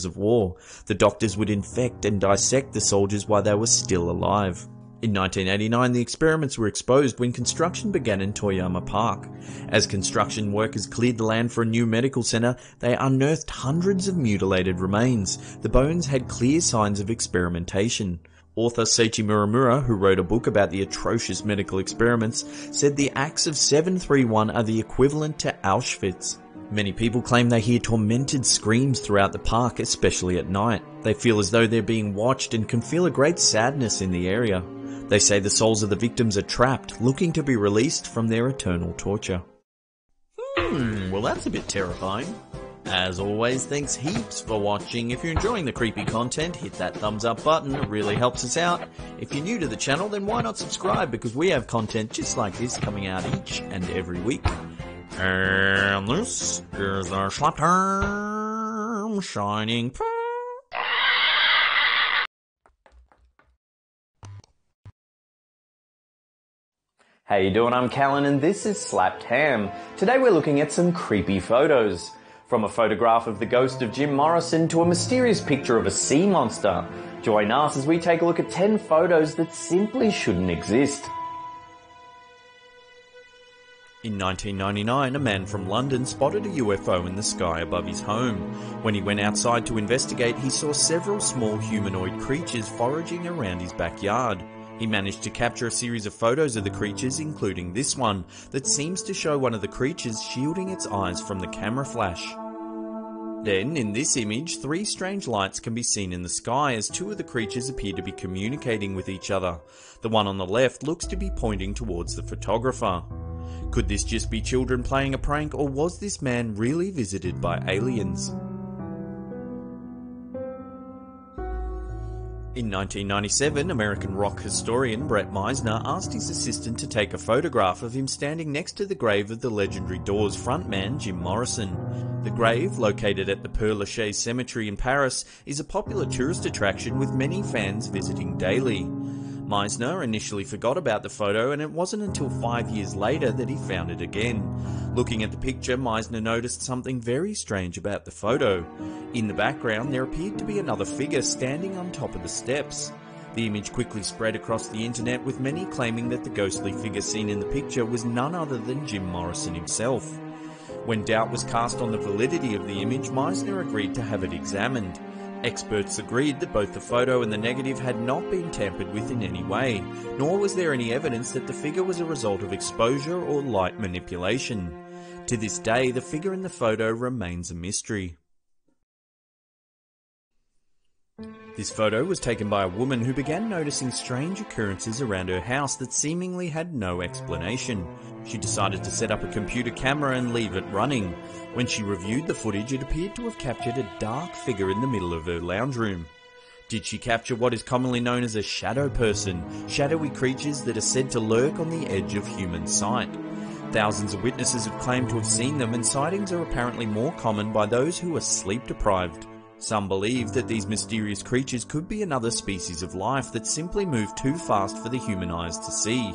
of war. The doctors would infect and dissect the soldiers while they were still alive. In 1989, the experiments were exposed when construction began in Toyama Park. As construction workers cleared the land for a new medical center, they unearthed hundreds of mutilated remains. The bones had clear signs of experimentation. Author Seiichi Muramura, who wrote a book about the atrocious medical experiments, said the acts of 731 are the equivalent to Auschwitz. Many people claim they hear tormented screams throughout the park, especially at night. They feel as though they're being watched and can feel a great sadness in the area. They say the souls of the victims are trapped, looking to be released from their eternal torture. Well that's a bit terrifying. As always, thanks heaps for watching. If you're enjoying the creepy content, hit that thumbs up button, it really helps us out. If you're new to the channel, then why not subscribe, because we have content just like this coming out each and every week. And this is our slap term shining. How you doing? I'm Callan and this is Slapped Ham. Today we're looking at some creepy photos. From a photograph of the ghost of Jim Morrison to a mysterious picture of a sea monster. Join us as we take a look at 10 photos that simply shouldn't exist. In 1999, a man from London spotted a UFO in the sky above his home. When he went outside to investigate, he saw several small humanoid creatures foraging around his backyard. He managed to capture a series of photos of the creatures, including this one, that seems to show one of the creatures shielding its eyes from the camera flash. Then, in this image, 3 strange lights can be seen in the sky as 2 of the creatures appear to be communicating with each other. The one on the left looks to be pointing towards the photographer. Could this just be children playing a prank, or was this man really visited by aliens? In 1997, American rock historian Brett Meisner asked his assistant to take a photograph of him standing next to the grave of the legendary Doors frontman Jim Morrison. The grave, located at the Père Lachaise Cemetery in Paris, is a popular tourist attraction with many fans visiting daily. Meisner initially forgot about the photo, and it wasn't until 5 years later that he found it again. Looking at the picture, Meisner noticed something very strange about the photo. In the background, there appeared to be another figure standing on top of the steps. The image quickly spread across the internet, with many claiming that the ghostly figure seen in the picture was none other than Jim Morrison himself. When doubt was cast on the validity of the image, Meisner agreed to have it examined. Experts agreed that both the photo and the negative had not been tampered with in any way, nor was there any evidence that the figure was a result of exposure or light manipulation. To this day, the figure in the photo remains a mystery. This photo was taken by a woman who began noticing strange occurrences around her house that seemingly had no explanation. She decided to set up a computer camera and leave it running. When she reviewed the footage, it appeared to have captured a dark figure in the middle of her lounge room. Did she capture what is commonly known as a shadow person, shadowy creatures that are said to lurk on the edge of human sight? Thousands of witnesses have claimed to have seen them, and sightings are apparently more common by those who are sleep deprived. Some believe that these mysterious creatures could be another species of life that simply move too fast for the human eyes to see.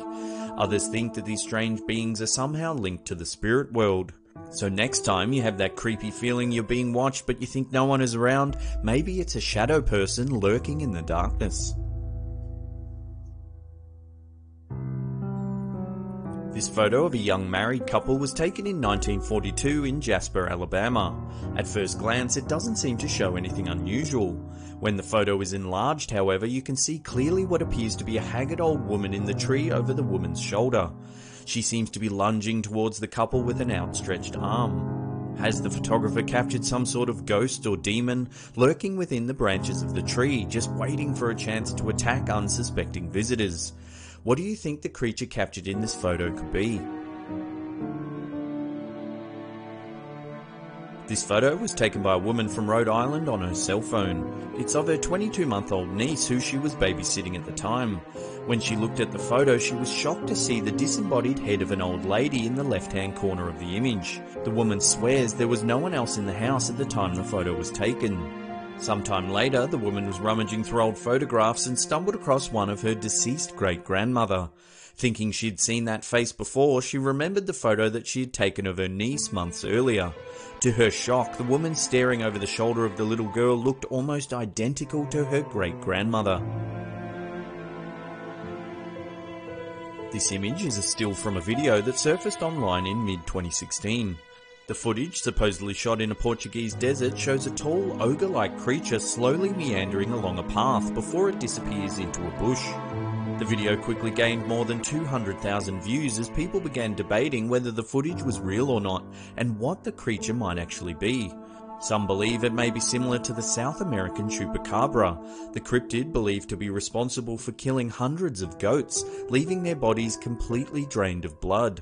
Others think that these strange beings are somehow linked to the spirit world. So next time you have that creepy feeling you're being watched but you think no one is around, maybe it's a shadow person lurking in the darkness. This photo of a young married couple was taken in 1942 in Jasper, Alabama. At first glance, it doesn't seem to show anything unusual. When the photo is enlarged, however, you can see clearly what appears to be a haggard old woman in the tree over the woman's shoulder. She seems to be lunging towards the couple with an outstretched arm. Has the photographer captured some sort of ghost or demon lurking within the branches of the tree, just waiting for a chance to attack unsuspecting visitors? What do you think the creature captured in this photo could be? This photo was taken by a woman from Rhode Island on her cell phone. It's of her 22-month-old niece who she was babysitting at the time. When she looked at the photo, she was shocked to see the disembodied head of an old lady in the left-hand corner of the image. The woman swears there was no one else in the house at the time the photo was taken. Sometime later, the woman was rummaging through old photographs and stumbled across one of her deceased great-grandmother. Thinking she'd seen that face before, she remembered the photo that she had taken of her niece months earlier. To her shock, the woman staring over the shoulder of the little girl looked almost identical to her great-grandmother. This image is a still from a video that surfaced online in mid-2016. The footage, supposedly shot in a Portuguese desert, shows a tall, ogre-like creature slowly meandering along a path before it disappears into a bush. The video quickly gained more than 200,000 views as people began debating whether the footage was real or not, and what the creature might actually be. Some believe it may be similar to the South American chupacabra, the cryptid believed to be responsible for killing hundreds of goats, leaving their bodies completely drained of blood.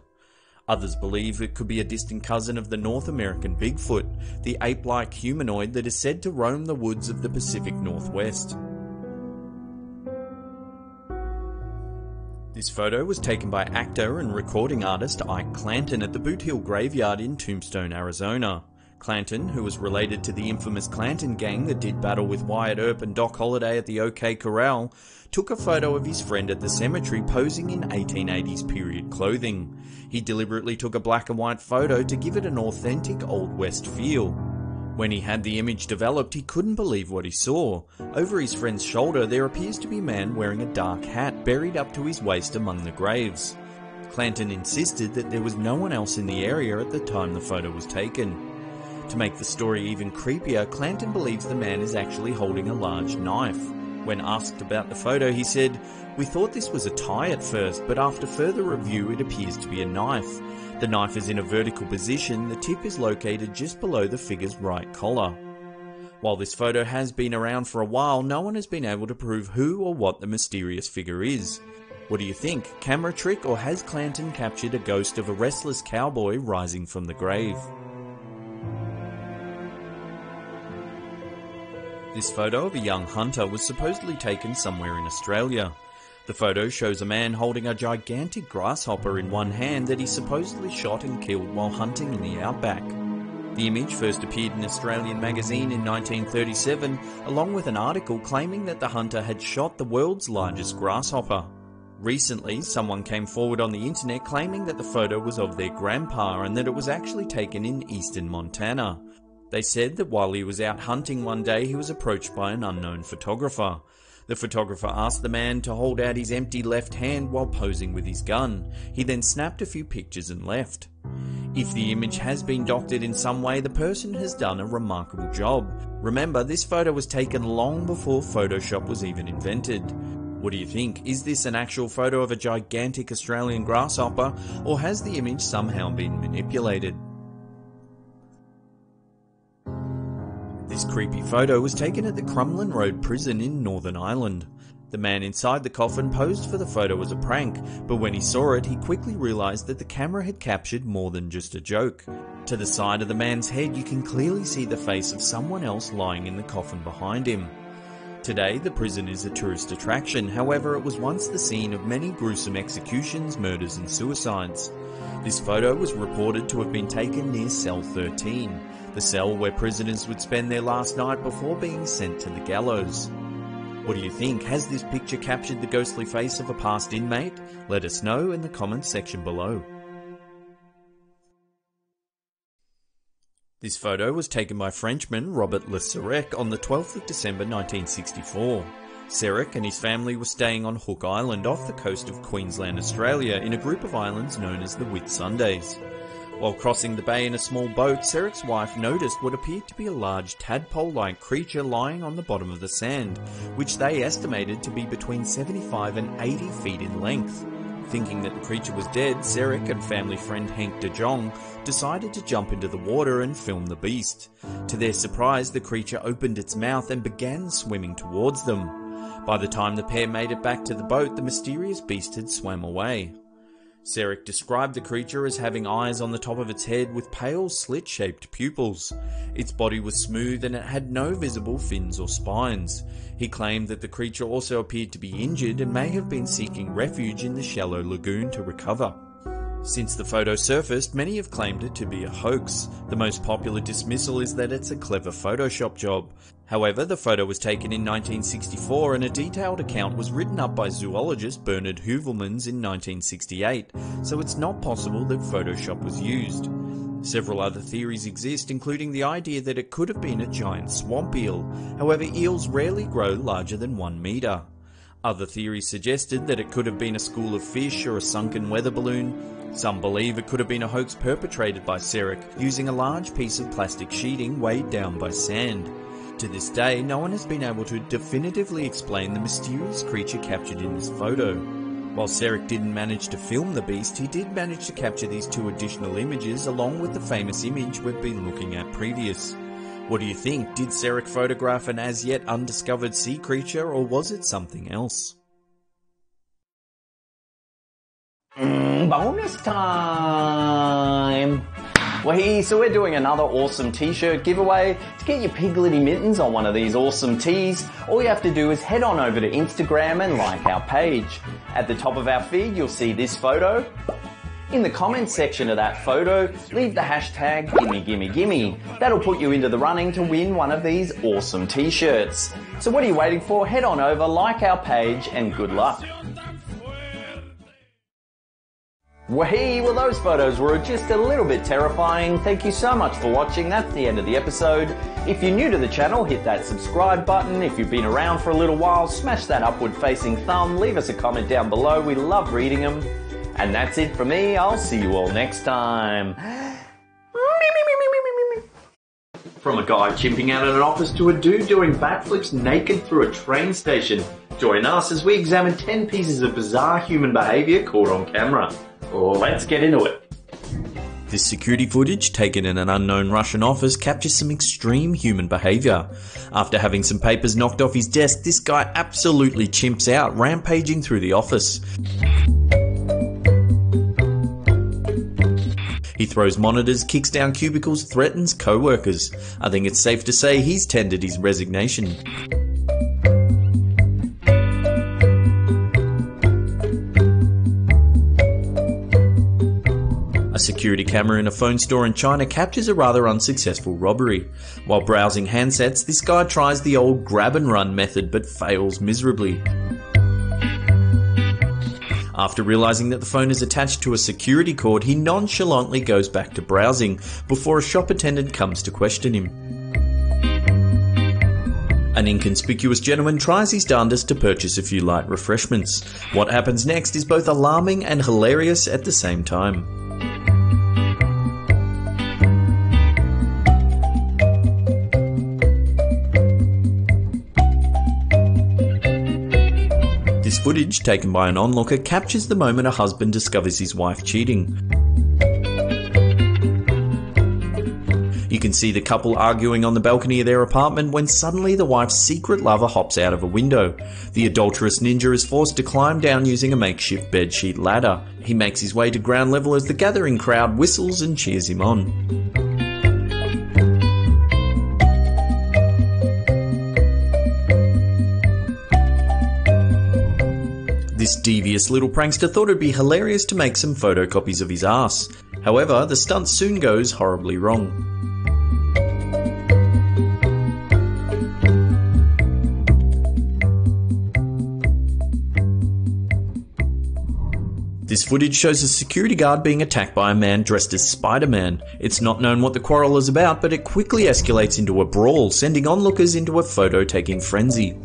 Others believe it could be a distant cousin of the North American Bigfoot, the ape-like humanoid that is said to roam the woods of the Pacific Northwest. This photo was taken by actor and recording artist Ike Clanton at the Boot Hill Graveyard in Tombstone, Arizona. Clanton, who was related to the infamous Clanton gang that did battle with Wyatt Earp and Doc Holliday at the OK Corral, took a photo of his friend at the cemetery posing in 1880s period clothing. He deliberately took a black and white photo to give it an authentic Old West feel. When he had the image developed, he couldn't believe what he saw. Over his friend's shoulder, there appears to be a man wearing a dark hat buried up to his waist among the graves. Clanton insisted that there was no one else in the area at the time the photo was taken. To make the story even creepier, Clanton believes the man is actually holding a large knife. When asked about the photo, he said, "We thought this was a tie at first, but after further review it appears to be a knife. The knife is in a vertical position, the tip is located just below the figure's right collar." While this photo has been around for a while, no one has been able to prove who or what the mysterious figure is. What do you think? Camera trick, or has Clanton captured a ghost of a restless cowboy rising from the grave? This photo of a young hunter was supposedly taken somewhere in Australia. The photo shows a man holding a gigantic grasshopper in one hand that he supposedly shot and killed while hunting in the outback. The image first appeared in an Australian magazine in 1937, along with an article claiming that the hunter had shot the world's largest grasshopper. Recently, someone came forward on the internet claiming that the photo was of their grandpa and that it was actually taken in eastern Montana. They said that while he was out hunting one day, he was approached by an unknown photographer. The photographer asked the man to hold out his empty left hand while posing with his gun. He then snapped a few pictures and left. If the image has been doctored in some way, the person has done a remarkable job. Remember, this photo was taken long before Photoshop was even invented. What do you think? Is this an actual photo of a gigantic Australian grasshopper, or has the image somehow been manipulated? This creepy photo was taken at the Crumlin Road prison in Northern Ireland. The man inside the coffin posed for the photo as a prank, but when he saw it, he quickly realised that the camera had captured more than just a joke. To the side of the man's head, you can clearly see the face of someone else lying in the coffin behind him. Today, the prison is a tourist attraction, however it was once the scene of many gruesome executions, murders and suicides. This photo was reported to have been taken near Cell 13, the cell where prisoners would spend their last night before being sent to the gallows. What do you think? Has this picture captured the ghostly face of a past inmate? Let us know in the comments section below. This photo was taken by Frenchman Robert Le Serec on the 12th of December 1964. Serec and his family were staying on Hook Island off the coast of Queensland, Australia, in a group of islands known as the Whitsundays. While crossing the bay in a small boat, Serec's wife noticed what appeared to be a large tadpole-like creature lying on the bottom of the sand, which they estimated to be between 75 and 80 feet in length. Thinking that the creature was dead, Serec and family friend Hank de Jong decided to jump into the water and film the beast. To their surprise, the creature opened its mouth and began swimming towards them. By the time the pair made it back to the boat, the mysterious beast had swam away. Serec described the creature as having eyes on the top of its head with pale slit-shaped pupils. Its body was smooth and it had no visible fins or spines. He claimed that the creature also appeared to be injured and may have been seeking refuge in the shallow lagoon to recover. Since the photo surfaced, many have claimed it to be a hoax. The most popular dismissal is that it's a clever Photoshop job. However, the photo was taken in 1964 and a detailed account was written up by zoologist Bernard Heuvelmans in 1968, so it's not possible that Photoshop was used. Several other theories exist, including the idea that it could have been a giant swamp eel. However, eels rarely grow larger than 1 meter. Other theories suggested that it could have been a school of fish or a sunken weather balloon. Some believe it could have been a hoax perpetrated by Sarek, using a large piece of plastic sheeting weighed down by sand. To this day, no one has been able to definitively explain the mysterious creature captured in this photo. While Sarek didn't manage to film the beast, he did manage to capture these 2 additional images along with the famous image we've been looking at previous. What do you think? Did Sarek photograph an as yet undiscovered sea creature, or was it something else? Bonus time! So we're doing another awesome t-shirt giveaway. To get your Piglety mittens on one of these awesome tees, all you have to do is head on over to Instagram and like our page. At the top of our feed, you'll see this photo. In the comments section of that photo, leave the hashtag GimmeGimmeGimme. That'll put you into the running to win one of these awesome t-shirts. So what are you waiting for? Head on over, like our page, and good luck. Well, those photos were just a little bit terrifying. Thank you so much for watching. That's the end of the episode. If you're new to the channel, hit that subscribe button. If you've been around for a little while, smash that upward facing thumb. Leave us a comment down below. We love reading them. And that's it for me. I'll see you all next time. From a guy chimping out at an office to a dude doing backflips naked through a train station. Join us as we examine 10 pieces of bizarre human behaviour caught on camera. Let's get into it. This security footage, taken in an unknown Russian office, captures some extreme human behaviour. After having some papers knocked off his desk, this guy absolutely chimps out, rampaging through the office. He throws monitors, kicks down cubicles, threatens co-workers. I think it's safe to say he's tendered his resignation. A security camera in a phone store in China captures a rather unsuccessful robbery. While browsing handsets, this guy tries the old grab and run method but fails miserably. After realizing that the phone is attached to a security cord, he nonchalantly goes back to browsing before a shop attendant comes to question him. An inconspicuous gentleman tries his darndest to purchase a few light refreshments. What happens next is both alarming and hilarious at the same time. This footage, taken by an onlooker, captures the moment a husband discovers his wife cheating. You can see the couple arguing on the balcony of their apartment when suddenly the wife's secret lover hops out of a window. The adulterous ninja is forced to climb down using a makeshift bedsheet ladder. He makes his way to ground level as the gathering crowd whistles and cheers him on. This devious little prankster thought it'd be hilarious to make some photocopies of his ass. However, the stunt soon goes horribly wrong. This footage shows a security guard being attacked by a man dressed as Spider-Man. It's not known what the quarrel is about, but it quickly escalates into a brawl, sending onlookers into a photo-taking frenzy.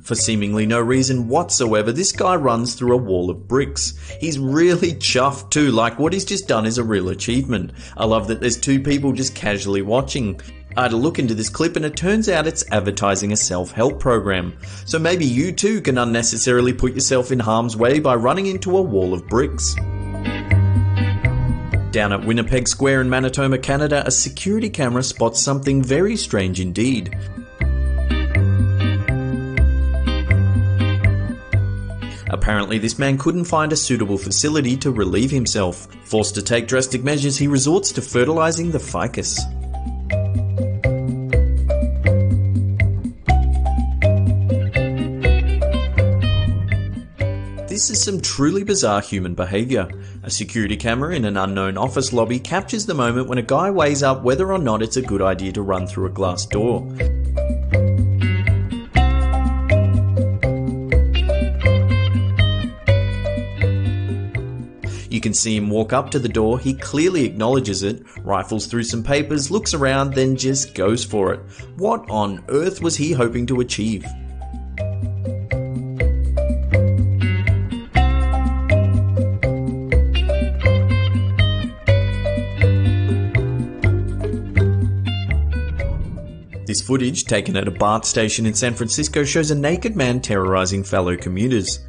For seemingly no reason whatsoever, this guy runs through a wall of bricks. He's really chuffed too, like what he's just done is a real achievement. I love that there's 2 people just casually watching. I had a look into this clip and it turns out it's advertising a self-help program. So maybe you too can unnecessarily put yourself in harm's way by running into a wall of bricks. Down at Winnipeg Square in Manitoba, Canada, a security camera spots something very strange indeed. Apparently, this man couldn't find a suitable facility to relieve himself. Forced to take drastic measures, he resorts to fertilizing the ficus. this is some truly bizarre human behaviour. A security camera in an unknown office lobby captures the moment when a guy weighs up whether or not it's a good idea to run through a glass door. You can see him walk up to the door, he clearly acknowledges it, rifles through some papers, looks around, then just goes for it. What on earth was he hoping to achieve? This footage, taken at a BART station in San Francisco, shows a naked man terrorizing fellow commuters.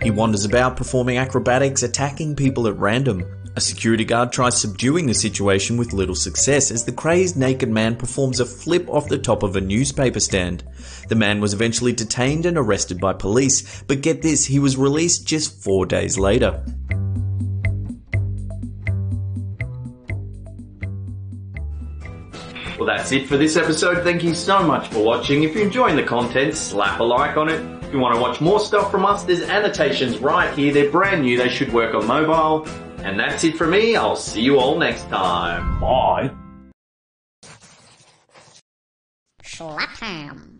He wanders about performing acrobatics, attacking people at random. A security guard tries subduing the situation with little success as the crazed naked man performs a flip off the top of a newspaper stand. The man was eventually detained and arrested by police, but get this, he was released just 4 days later. Well, that's it for this episode. Thank you so much for watching. If you're enjoying the content, slap a like on it. If you want to watch more stuff from us, there's annotations right here. They're brand new. They should work on mobile. And that's it for me. I'll see you all next time. Bye. Slap Ham.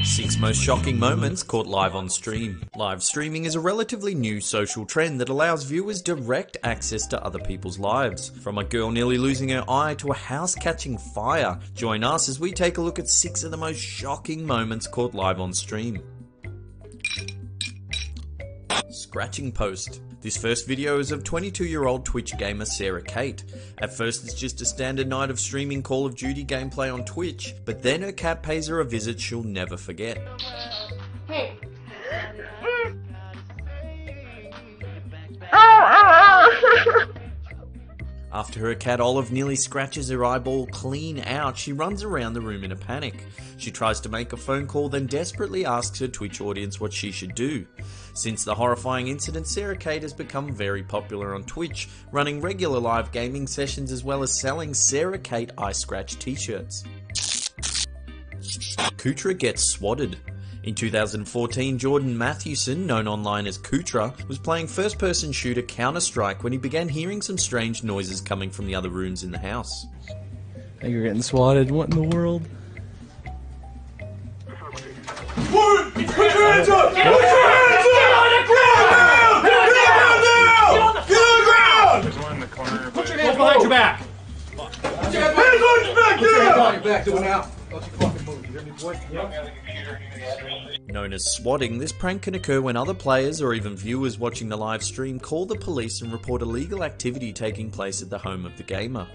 6 most shocking moments caught live on stream. Live streaming is a relatively new social trend that allows viewers direct access to other people's lives. From a girl nearly losing her eye to a house catching fire, join us as we take a look at 6 of the most shocking moments caught live on stream. Scratching post. This first video is of 22-year-old Twitch gamer Sarah Kate. At first it's just a standard night of streaming Call of Duty gameplay on Twitch, but then her cat pays her a visit she'll never forget. Hey. After her cat Olive nearly scratches her eyeball clean out, she runs around the room in a panic. She tries to make a phone call, then desperately asks her Twitch audience what she should do. Since the horrifying incident, Sarah Kate has become very popular on Twitch, running regular live gaming sessions as well as selling Sarah Kate Eye Scratch t-shirts. Kutra gets swatted. In 2014, Jordan Mathewson, known online as Kutra, was playing first-person shooter Counter-Strike when he began hearing some strange noises coming from the other rooms in the house. Hey, you're getting swatted. What in the world? Put your hands up! Put your hands up! Get on the ground! Get on the ground! There's one in the corner. Put your hands behind your back. Hands on your back! Put your hands on your back. Do it now. Don't you fucking move. You hear me, boy? Known as swatting, this prank can occur when other players or even viewers watching the live stream call the police and report illegal activity taking place at the home of the gamer.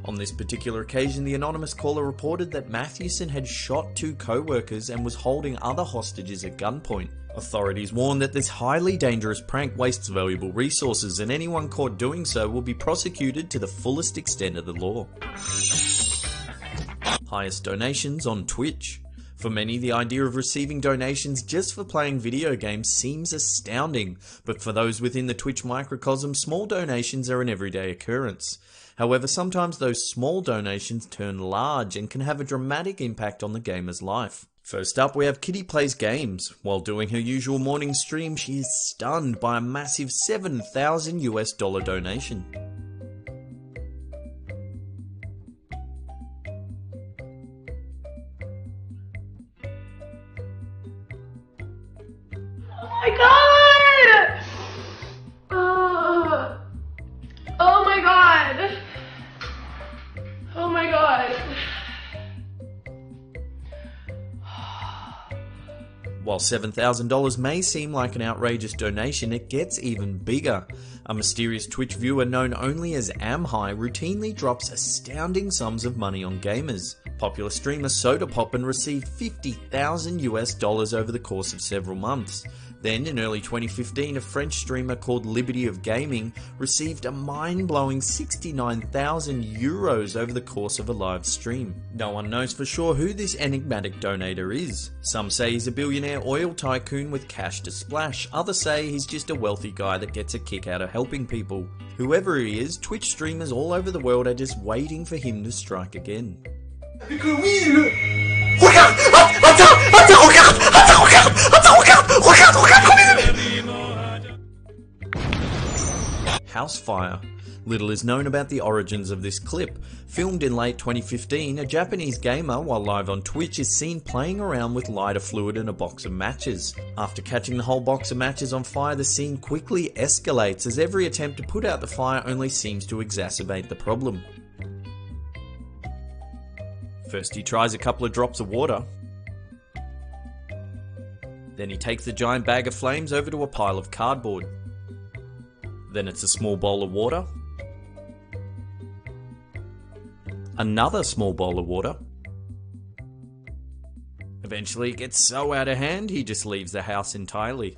On this particular occasion, the anonymous caller reported that Mathewson had shot 2 co-workers and was holding other hostages at gunpoint. Authorities warn that this highly dangerous prank wastes valuable resources, and anyone caught doing so will be prosecuted to the fullest extent of the law. Highest donations on Twitch. For many, the idea of receiving donations just for playing video games seems astounding, but for those within the Twitch microcosm, small donations are an everyday occurrence. However, sometimes those small donations turn large and can have a dramatic impact on the gamer's life. First up, we have Kitty Plays Games. While doing her usual morning stream, she is stunned by a massive $7,000 donation. Oh my god! Oh my god! Oh my god! While $7,000 may seem like an outrageous donation, it gets even bigger. A mysterious Twitch viewer known only as Amhigh routinely drops astounding sums of money on gamers. Popular streamer Soda Poppin received $50,000 over the course of several months. Then, in early 2015, a French streamer called Liberty of Gaming received a mind-blowing €69,000 over the course of a live stream. No one knows for sure who this enigmatic donator is. Some say he's a billionaire oil tycoon with cash to splash. Others say he's just a wealthy guy that gets a kick out of helping people. Whoever he is, Twitch streamers all over the world are just waiting for him to strike again. Et que oui, Regarde! Regarde! House fire. Little is known about the origins of this clip. Filmed in late 2015, a Japanese gamer, while live on Twitch, is seen playing around with lighter fluid and a box of matches. After catching the whole box of matches on fire, the scene quickly escalates as every attempt to put out the fire only seems to exacerbate the problem. First he tries a couple of drops of water. Then he takes the giant bag of flames over to a pile of cardboard. Then it's a small bowl of water. Another small bowl of water. Eventually it gets so out of hand he just leaves the house entirely.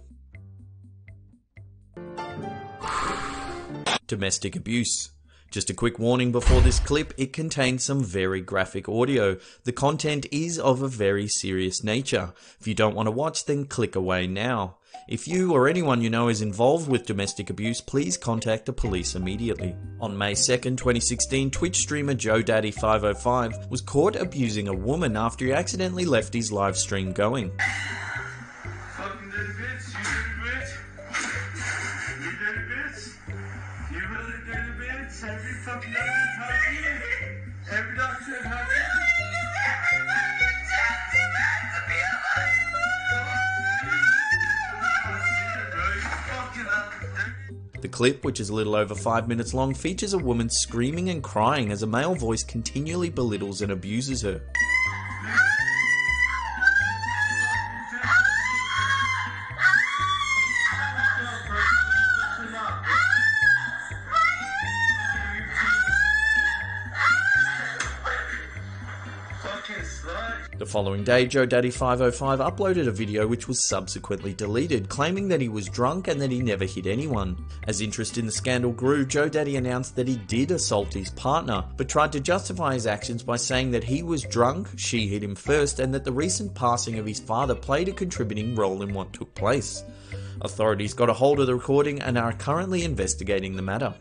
Domestic abuse. Just a quick warning before this clip, it contains some very graphic audio. The content is of a very serious nature. If you don't want to watch, then click away now. If you or anyone you know is involved with domestic abuse, please contact the police immediately. On May 2nd, 2016, Twitch streamer JoeDaddy505 was caught abusing a woman after he accidentally left his live stream going. Fucking dirty bitch, you dirty bitch. You really dirty bitch. Every fucking doctor taught you. Every doctor taught you. The clip, which is a little over 5 minutes long, features a woman screaming and crying as a male voice continually belittles and abuses her. The following day, JoeDaddy505 uploaded a video which was subsequently deleted, claiming that he was drunk and that he never hit anyone. As interest in the scandal grew, JoeDaddy announced that he did assault his partner, but tried to justify his actions by saying that he was drunk, she hit him first, and that the recent passing of his father played a contributing role in what took place. Authorities got a hold of the recording and are currently investigating the matter.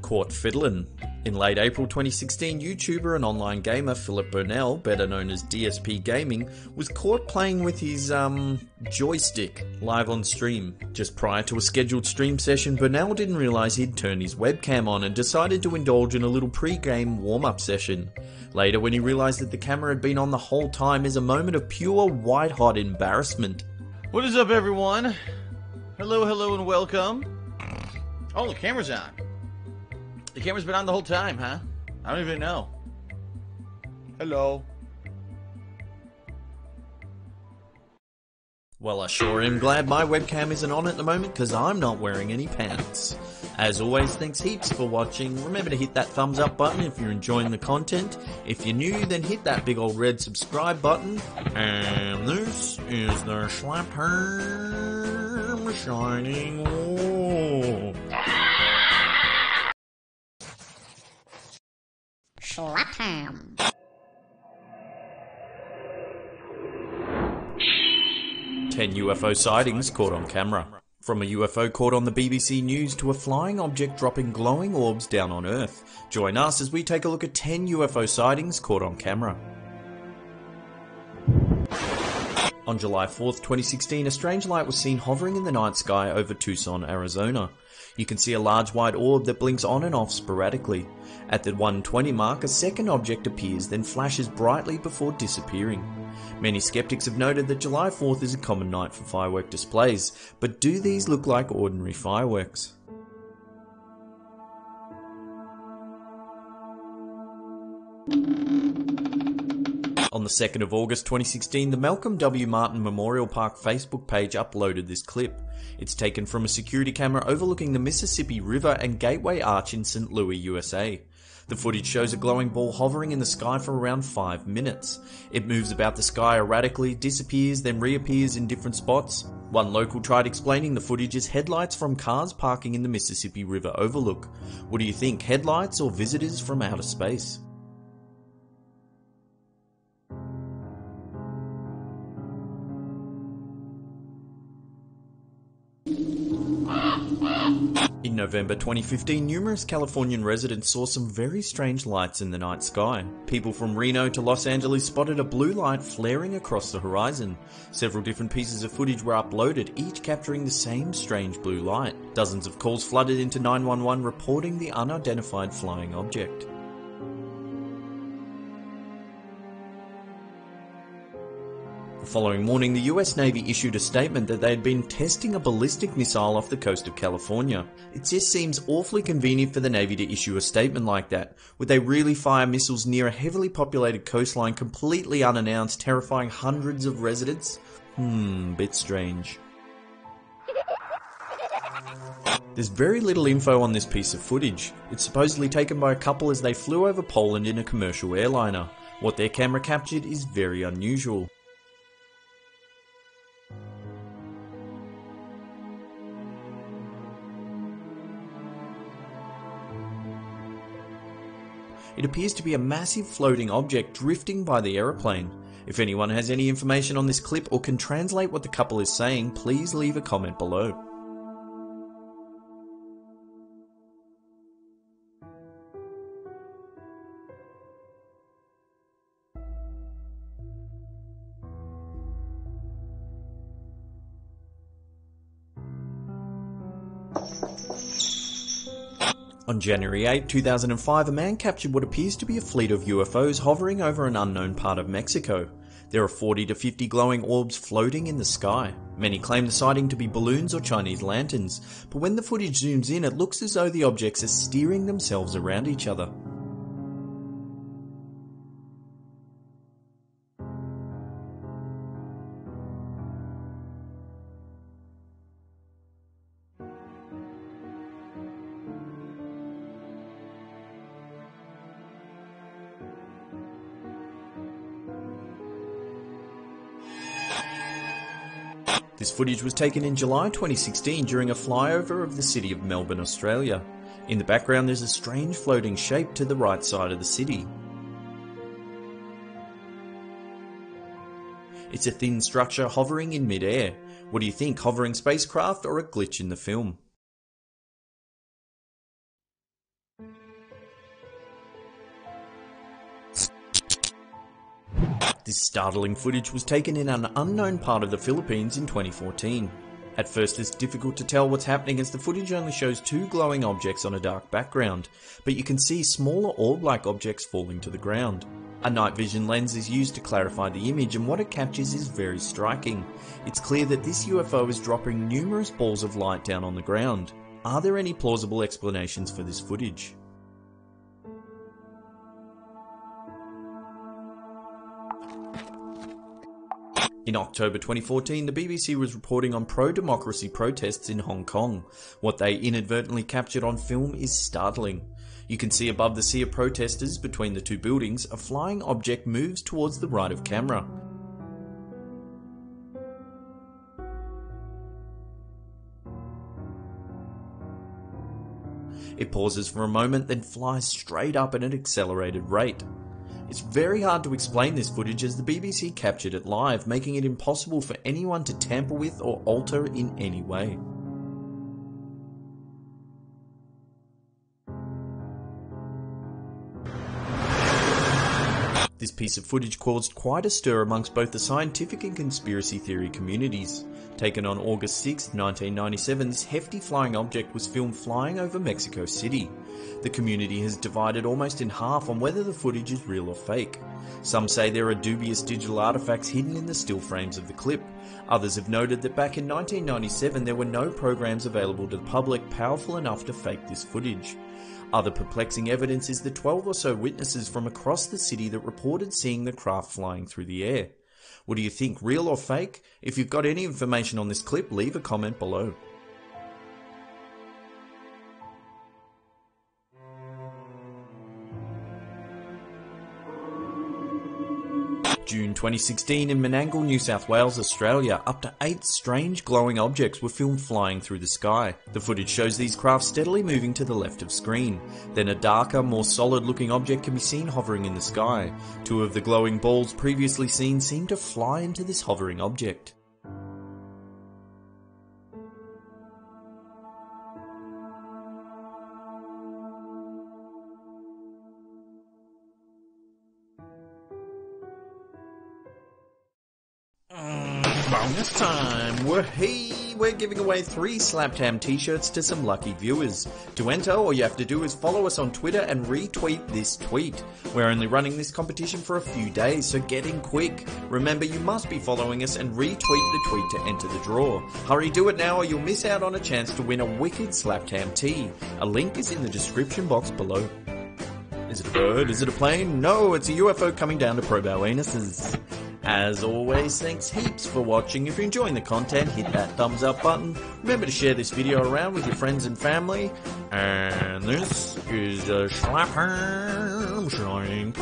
Caught fiddlin'. In late April 2016, YouTuber and online gamer Philip Burnell, better known as DSP Gaming, was caught playing with his, joystick live on stream. Just prior to a scheduled stream session, Burnell didn't realise he'd turned his webcam on and decided to indulge in a little pre-game warm-up session. Later, when he realised that the camera had been on the whole time, is a moment of pure white-hot embarrassment. What is up, everyone? Hello, and welcome. Oh, the camera's on. The camera's been on the whole time, huh? I don't even know. Hello. Well, I sure am glad my webcam isn't on at the moment because I'm not wearing any pants. As always, thanks heaps for watching. Remember to hit that thumbs up button if you're enjoying the content. If you're new, then hit that big old red subscribe button. And this is the Slap Ham Shining Wall. Slap Ham. 10 UFO sightings caught on camera. From a UFO caught on the BBC News to a flying object dropping glowing orbs down on Earth. Join us as we take a look at 10 UFO sightings caught on camera. On July 4th, 2016, a strange light was seen hovering in the night sky over Tucson, Arizona. You can see a large white orb that blinks on and off sporadically. At the 1:20 mark, a second object appears, then flashes brightly before disappearing. Many skeptics have noted that July 4th is a common night for firework displays, but do these look like ordinary fireworks? On the 2nd of August 2016, the Malcolm W. Martin Memorial Park Facebook page uploaded this clip. It's taken from a security camera overlooking the Mississippi River and Gateway Arch in St. Louis, USA. The footage shows a glowing ball hovering in the sky for around 5 minutes. It moves about the sky erratically, disappears, then reappears in different spots. One local tried explaining the footage as headlights from cars parking in the Mississippi River overlook. What do you think, headlights or visitors from outer space? In November 2015, numerous Californian residents saw some very strange lights in the night sky. People from Reno to Los Angeles spotted a blue light flaring across the horizon. Several different pieces of footage were uploaded, each capturing the same strange blue light. Dozens of calls flooded into 911 reporting the unidentified flying object. The following morning, the US Navy issued a statement that they had been testing a ballistic missile off the coast of California. It just seems awfully convenient for the Navy to issue a statement like that. Would they really fire missiles near a heavily populated coastline completely unannounced, terrifying hundreds of residents? Bit strange. There's very little info on this piece of footage. It's supposedly taken by a couple as they flew over Poland in a commercial airliner. What their camera captured is very unusual. It appears to be a massive floating object drifting by the aeroplane. If anyone has any information on this clip or can translate what the couple is saying, please leave a comment below. On January 8, 2005, a man captured what appears to be a fleet of UFOs hovering over an unknown part of Mexico. There are 40 to 50 glowing orbs floating in the sky. Many claim the sighting to be balloons or Chinese lanterns, but when the footage zooms in, it looks as though the objects are steering themselves around each other. This footage was taken in July 2016 during a flyover of the city of Melbourne, Australia. In the background there's a strange floating shape to the right side of the city. It's a thin structure hovering in mid-air. What do you think, hovering spacecraft or a glitch in the film? This startling footage was taken in an unknown part of the Philippines in 2014. At first it's difficult to tell what's happening as the footage only shows two glowing objects on a dark background, but you can see smaller orb-like objects falling to the ground. A night vision lens is used to clarify the image, and what it captures is very striking. It's clear that this UFO is dropping numerous balls of light down on the ground. Are there any plausible explanations for this footage? In October 2014, the BBC was reporting on pro-democracy protests in Hong Kong. What they inadvertently captured on film is startling. You can see above the sea of protesters between the two buildings, a flying object moves towards the right of camera. It pauses for a moment, then flies straight up at an accelerated rate. It's very hard to explain this footage as the BBC captured it live, making it impossible for anyone to tamper with or alter in any way. This piece of footage caused quite a stir amongst both the scientific and conspiracy theory communities. Taken on August 6, 1997, this hefty flying object was filmed flying over Mexico City. The community has divided almost in half on whether the footage is real or fake. Some say there are dubious digital artifacts hidden in the still frames of the clip. Others have noted that back in 1997 there were no programs available to the public powerful enough to fake this footage. Other perplexing evidence is the 12 or so witnesses from across the city that reported seeing the craft flying through the air. What do you think, real or fake? If you've got any information on this clip, leave a comment below. June 2016 in Menangle, New South Wales, Australia, up to 8 strange glowing objects were filmed flying through the sky. The footage shows these craft steadily moving to the left of screen. Then a darker, more solid looking object can be seen hovering in the sky. 2 of the glowing balls previously seen seem to fly into this hovering object. Bonus time! We're giving away 3 Slapped Ham t-shirts to some lucky viewers. To enter, all you have to do is follow us on Twitter and retweet this tweet. We're only running this competition for a few days, so get in quick. Remember, you must be following us and retweet the tweet to enter the draw. Hurry, do it now or you'll miss out on a chance to win a wicked Slapped Ham tee. A link is in the description box below. Is it a bird? Is it a plane? No, it's a UFO coming down to probe our anuses. As always, thanks heaps for watching. If you're enjoying the content, hit that thumbs up button. Remember to share this video around with your friends and family. And this is a Slap Ham shining.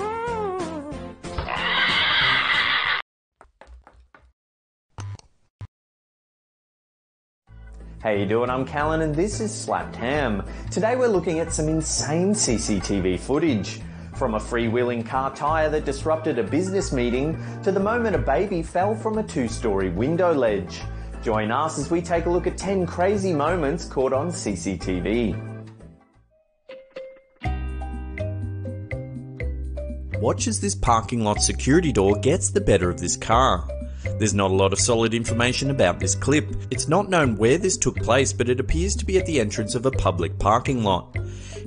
How you doing? I'm Callan and this is Slapped Ham. Today we're looking at some insane CCTV footage. From a freewheeling car tyre that disrupted a business meeting to the moment a baby fell from a 2-story window ledge. Join us as we take a look at 10 crazy moments caught on CCTV. Watch as this parking lot security door gets the better of this car. There's not a lot of solid information about this clip. It's not known where this took place, but it appears to be at the entrance of a public parking lot.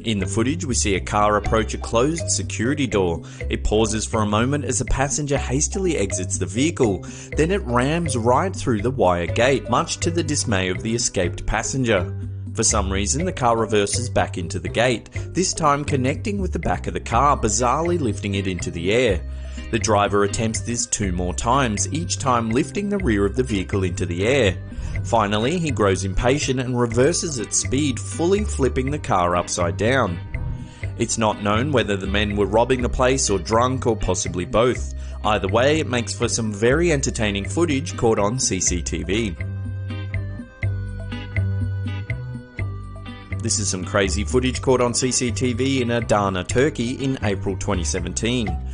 In the footage, we see a car approach a closed security door. It pauses for a moment as a passenger hastily exits the vehicle. Then it rams right through the wire gate, much to the dismay of the escaped passenger. For some reason, the car reverses back into the gate, this time connecting with the back of the car, bizarrely lifting it into the air. The driver attempts this 2 more times, each time lifting the rear of the vehicle into the air. Finally, he grows impatient and reverses at speed, fully flipping the car upside down. It's not known whether the men were robbing the place or drunk or possibly both. Either way, it makes for some very entertaining footage caught on CCTV. This is some crazy footage caught on CCTV in Adana, Turkey in April 2017.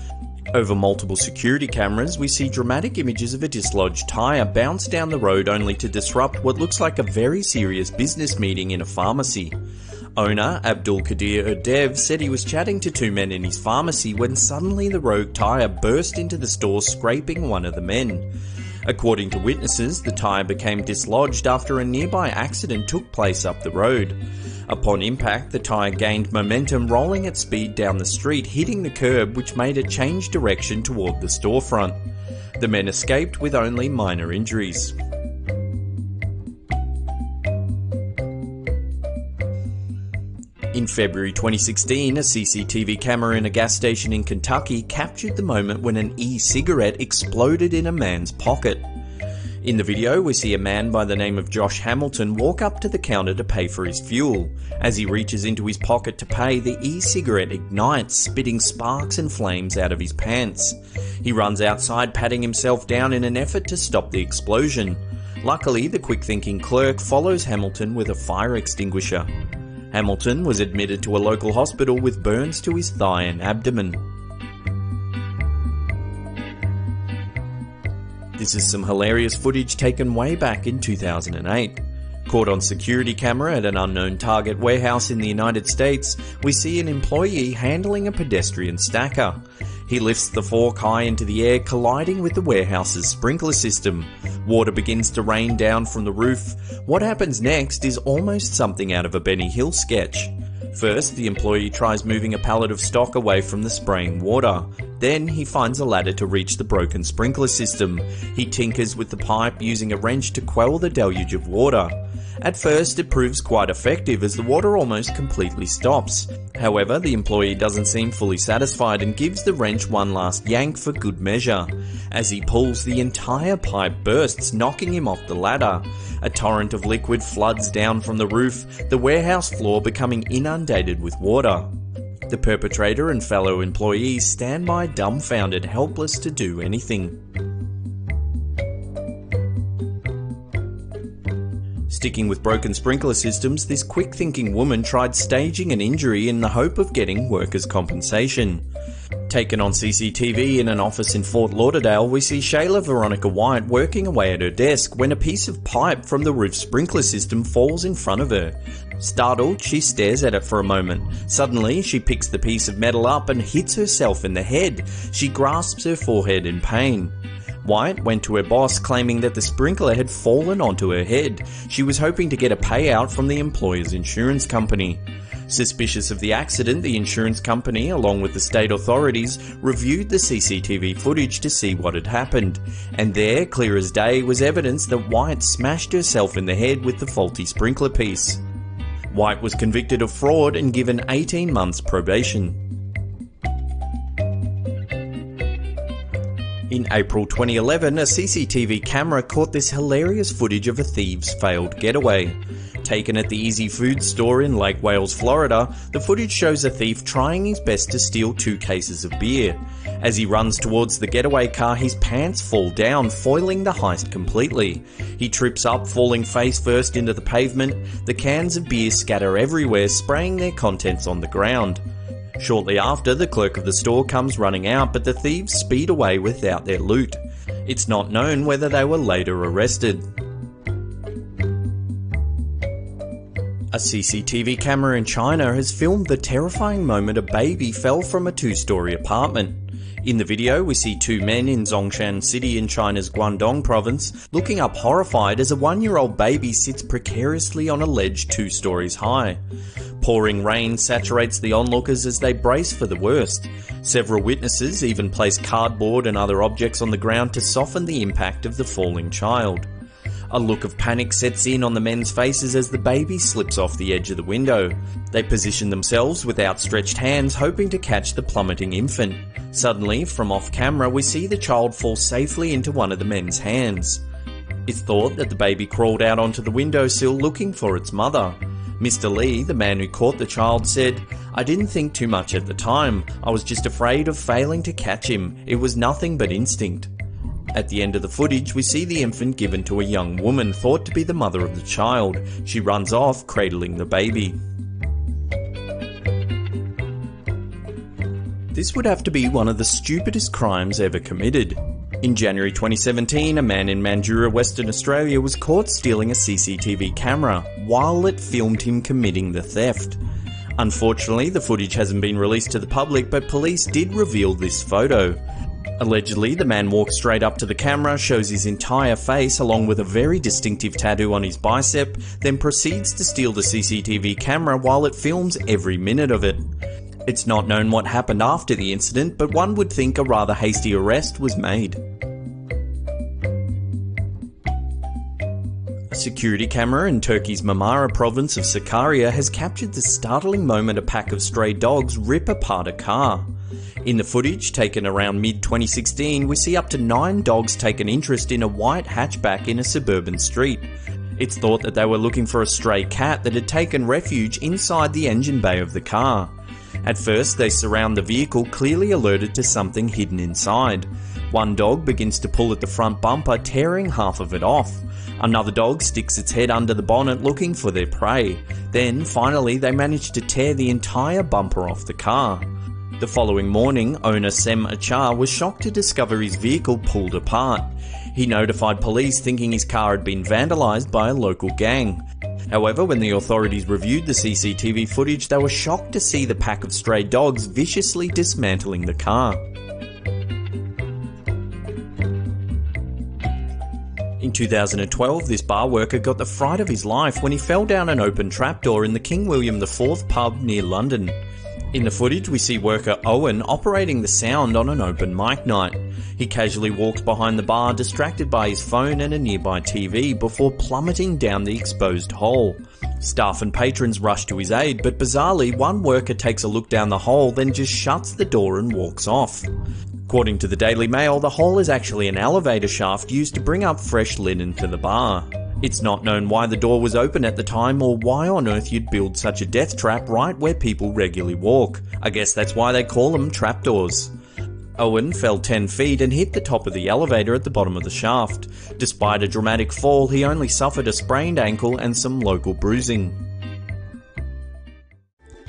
Over multiple security cameras, we see dramatic images of a dislodged tyre bounce down the road only to disrupt what looks like a very serious business meeting in a pharmacy. Owner Abdul Qadir Urdev said he was chatting to 2 men in his pharmacy when suddenly the rogue tyre burst into the store, scraping one of the men. According to witnesses, the tyre became dislodged after a nearby accident took place up the road. Upon impact, the tyre gained momentum, rolling at speed down the street, hitting the curb, which made it change direction toward the storefront. The men escaped with only minor injuries. In February 2016, a CCTV camera in a gas station in Kentucky captured the moment when an e-cigarette exploded in a man's pocket. In the video, we see a man by the name of Josh Hamilton walk up to the counter to pay for his fuel. As he reaches into his pocket to pay, the e-cigarette ignites, spitting sparks and flames out of his pants. He runs outside, patting himself down in an effort to stop the explosion. Luckily, the quick-thinking clerk follows Hamilton with a fire extinguisher. Hamilton was admitted to a local hospital with burns to his thigh and abdomen. This is some hilarious footage taken way back in 2008. Caught on security camera at an unknown Target warehouse in the United States, we see an employee handling a pedestrian stacker. He lifts the fork high into the air, colliding with the warehouse's sprinkler system. Water begins to rain down from the roof. What happens next is almost something out of a Benny Hill sketch. First, the employee tries moving a pallet of stock away from the spraying water. Then he finds a ladder to reach the broken sprinkler system. He tinkers with the pipe using a wrench to quell the deluge of water. At first, it proves quite effective as the water almost completely stops. However, the employee doesn't seem fully satisfied and gives the wrench one last yank for good measure. As he pulls, the entire pipe bursts, knocking him off the ladder. A torrent of liquid floods down from the roof, the warehouse floor becoming inundated with water. The perpetrator and fellow employees stand by dumbfounded, helpless to do anything. Sticking with broken sprinkler systems, this quick-thinking woman tried staging an injury in the hope of getting workers' compensation. Taken on CCTV in an office in Fort Lauderdale, we see Shayla Veronica White working away at her desk when a piece of pipe from the roof sprinkler system falls in front of her. Startled, she stares at it for a moment. Suddenly, she picks the piece of metal up and hits herself in the head. She grasps her forehead in pain. White went to her boss claiming that the sprinkler had fallen onto her head. She was hoping to get a payout from the employer's insurance company. Suspicious of the accident, the insurance company, along with the state authorities, reviewed the CCTV footage to see what had happened. And there, clear as day, was evidence that White smashed herself in the head with the faulty sprinkler piece. White was convicted of fraud and given 18 months probation. In April 2011, a CCTV camera caught this hilarious footage of a thieves' failed getaway. Taken at the Easy Food store in Lake Wales, Florida, the footage shows a thief trying his best to steal 2 cases of beer. As he runs towards the getaway car, his pants fall down, foiling the heist completely. He trips up, falling face first into the pavement. The cans of beer scatter everywhere, spraying their contents on the ground. Shortly after, the clerk of the store comes running out, but the thieves speed away without their loot. It's not known whether they were later arrested. A CCTV camera in China has filmed the terrifying moment a baby fell from a 2-story apartment. In the video, we see 2 men in Zhongshan City in China's Guangdong province looking up horrified as a 1-year-old baby sits precariously on a ledge 2 stories high. Pouring rain saturates the onlookers as they brace for the worst. Several witnesses even place cardboard and other objects on the ground to soften the impact of the falling child. A look of panic sets in on the men's faces as the baby slips off the edge of the window. They position themselves with outstretched hands, hoping to catch the plummeting infant. Suddenly, from off camera, we see the child fall safely into one of the men's hands. It's thought that the baby crawled out onto the windowsill looking for its mother. Mr. Lee, the man who caught the child, said, "I didn't think too much at the time. I was just afraid of failing to catch him. It was nothing but instinct." At the end of the footage, we see the infant given to a young woman thought to be the mother of the child. She runs off, cradling the baby. This would have to be one of the stupidest crimes ever committed. In January 2017, a man in Mandurah, Western Australia was caught stealing a CCTV camera while it filmed him committing the theft. Unfortunately, the footage hasn't been released to the public, but police did reveal this photo. Allegedly, the man walks straight up to the camera, shows his entire face along with a very distinctive tattoo on his bicep, then proceeds to steal the CCTV camera while it films every minute of it. It's not known what happened after the incident, but one would think a rather hasty arrest was made. A security camera in Turkey's Marmara province of Sakarya has captured the startling moment a pack of stray dogs rip apart a car. In the footage, taken around mid-2016, we see up to 9 dogs take an interest in a white hatchback in a suburban street. It's thought that they were looking for a stray cat that had taken refuge inside the engine bay of the car. At first, they surround the vehicle, clearly alerted to something hidden inside. One dog begins to pull at the front bumper, tearing half of it off. Another dog sticks its head under the bonnet looking for their prey. Then, finally, they manage to tear the entire bumper off the car. The following morning, owner Sem Achar was shocked to discover his vehicle pulled apart. He notified police thinking his car had been vandalised by a local gang. However, when the authorities reviewed the CCTV footage, they were shocked to see the pack of stray dogs viciously dismantling the car. In 2012, this bar worker got the fright of his life when he fell down an open trapdoor in the King William IV pub near London. In the footage, we see worker Owen operating the sound on an open mic night. He casually walks behind the bar, distracted by his phone and a nearby TV, before plummeting down the exposed hole. Staff and patrons rush to his aid, but bizarrely, one worker takes a look down the hole, then just shuts the door and walks off. According to the Daily Mail, the hole is actually an elevator shaft used to bring up fresh linen to the bar. It's not known why the door was open at the time or why on earth you'd build such a death trap right where people regularly walk. I guess that's why they call them trapdoors. Owen fell 10 feet and hit the top of the elevator at the bottom of the shaft. Despite a dramatic fall, he only suffered a sprained ankle and some local bruising.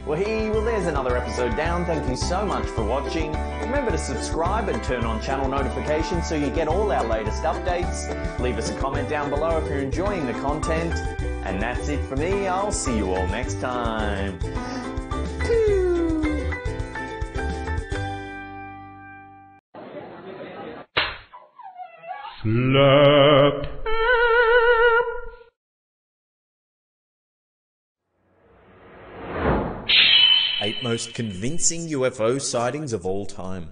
Well, there's another episode down. Thank you so much for watching. Remember to subscribe and turn on channel notifications so you get all our latest updates. Leave us a comment down below if you're enjoying the content. And that's it for me. I'll see you all next time. Slap. 8 most convincing UFO sightings of all time.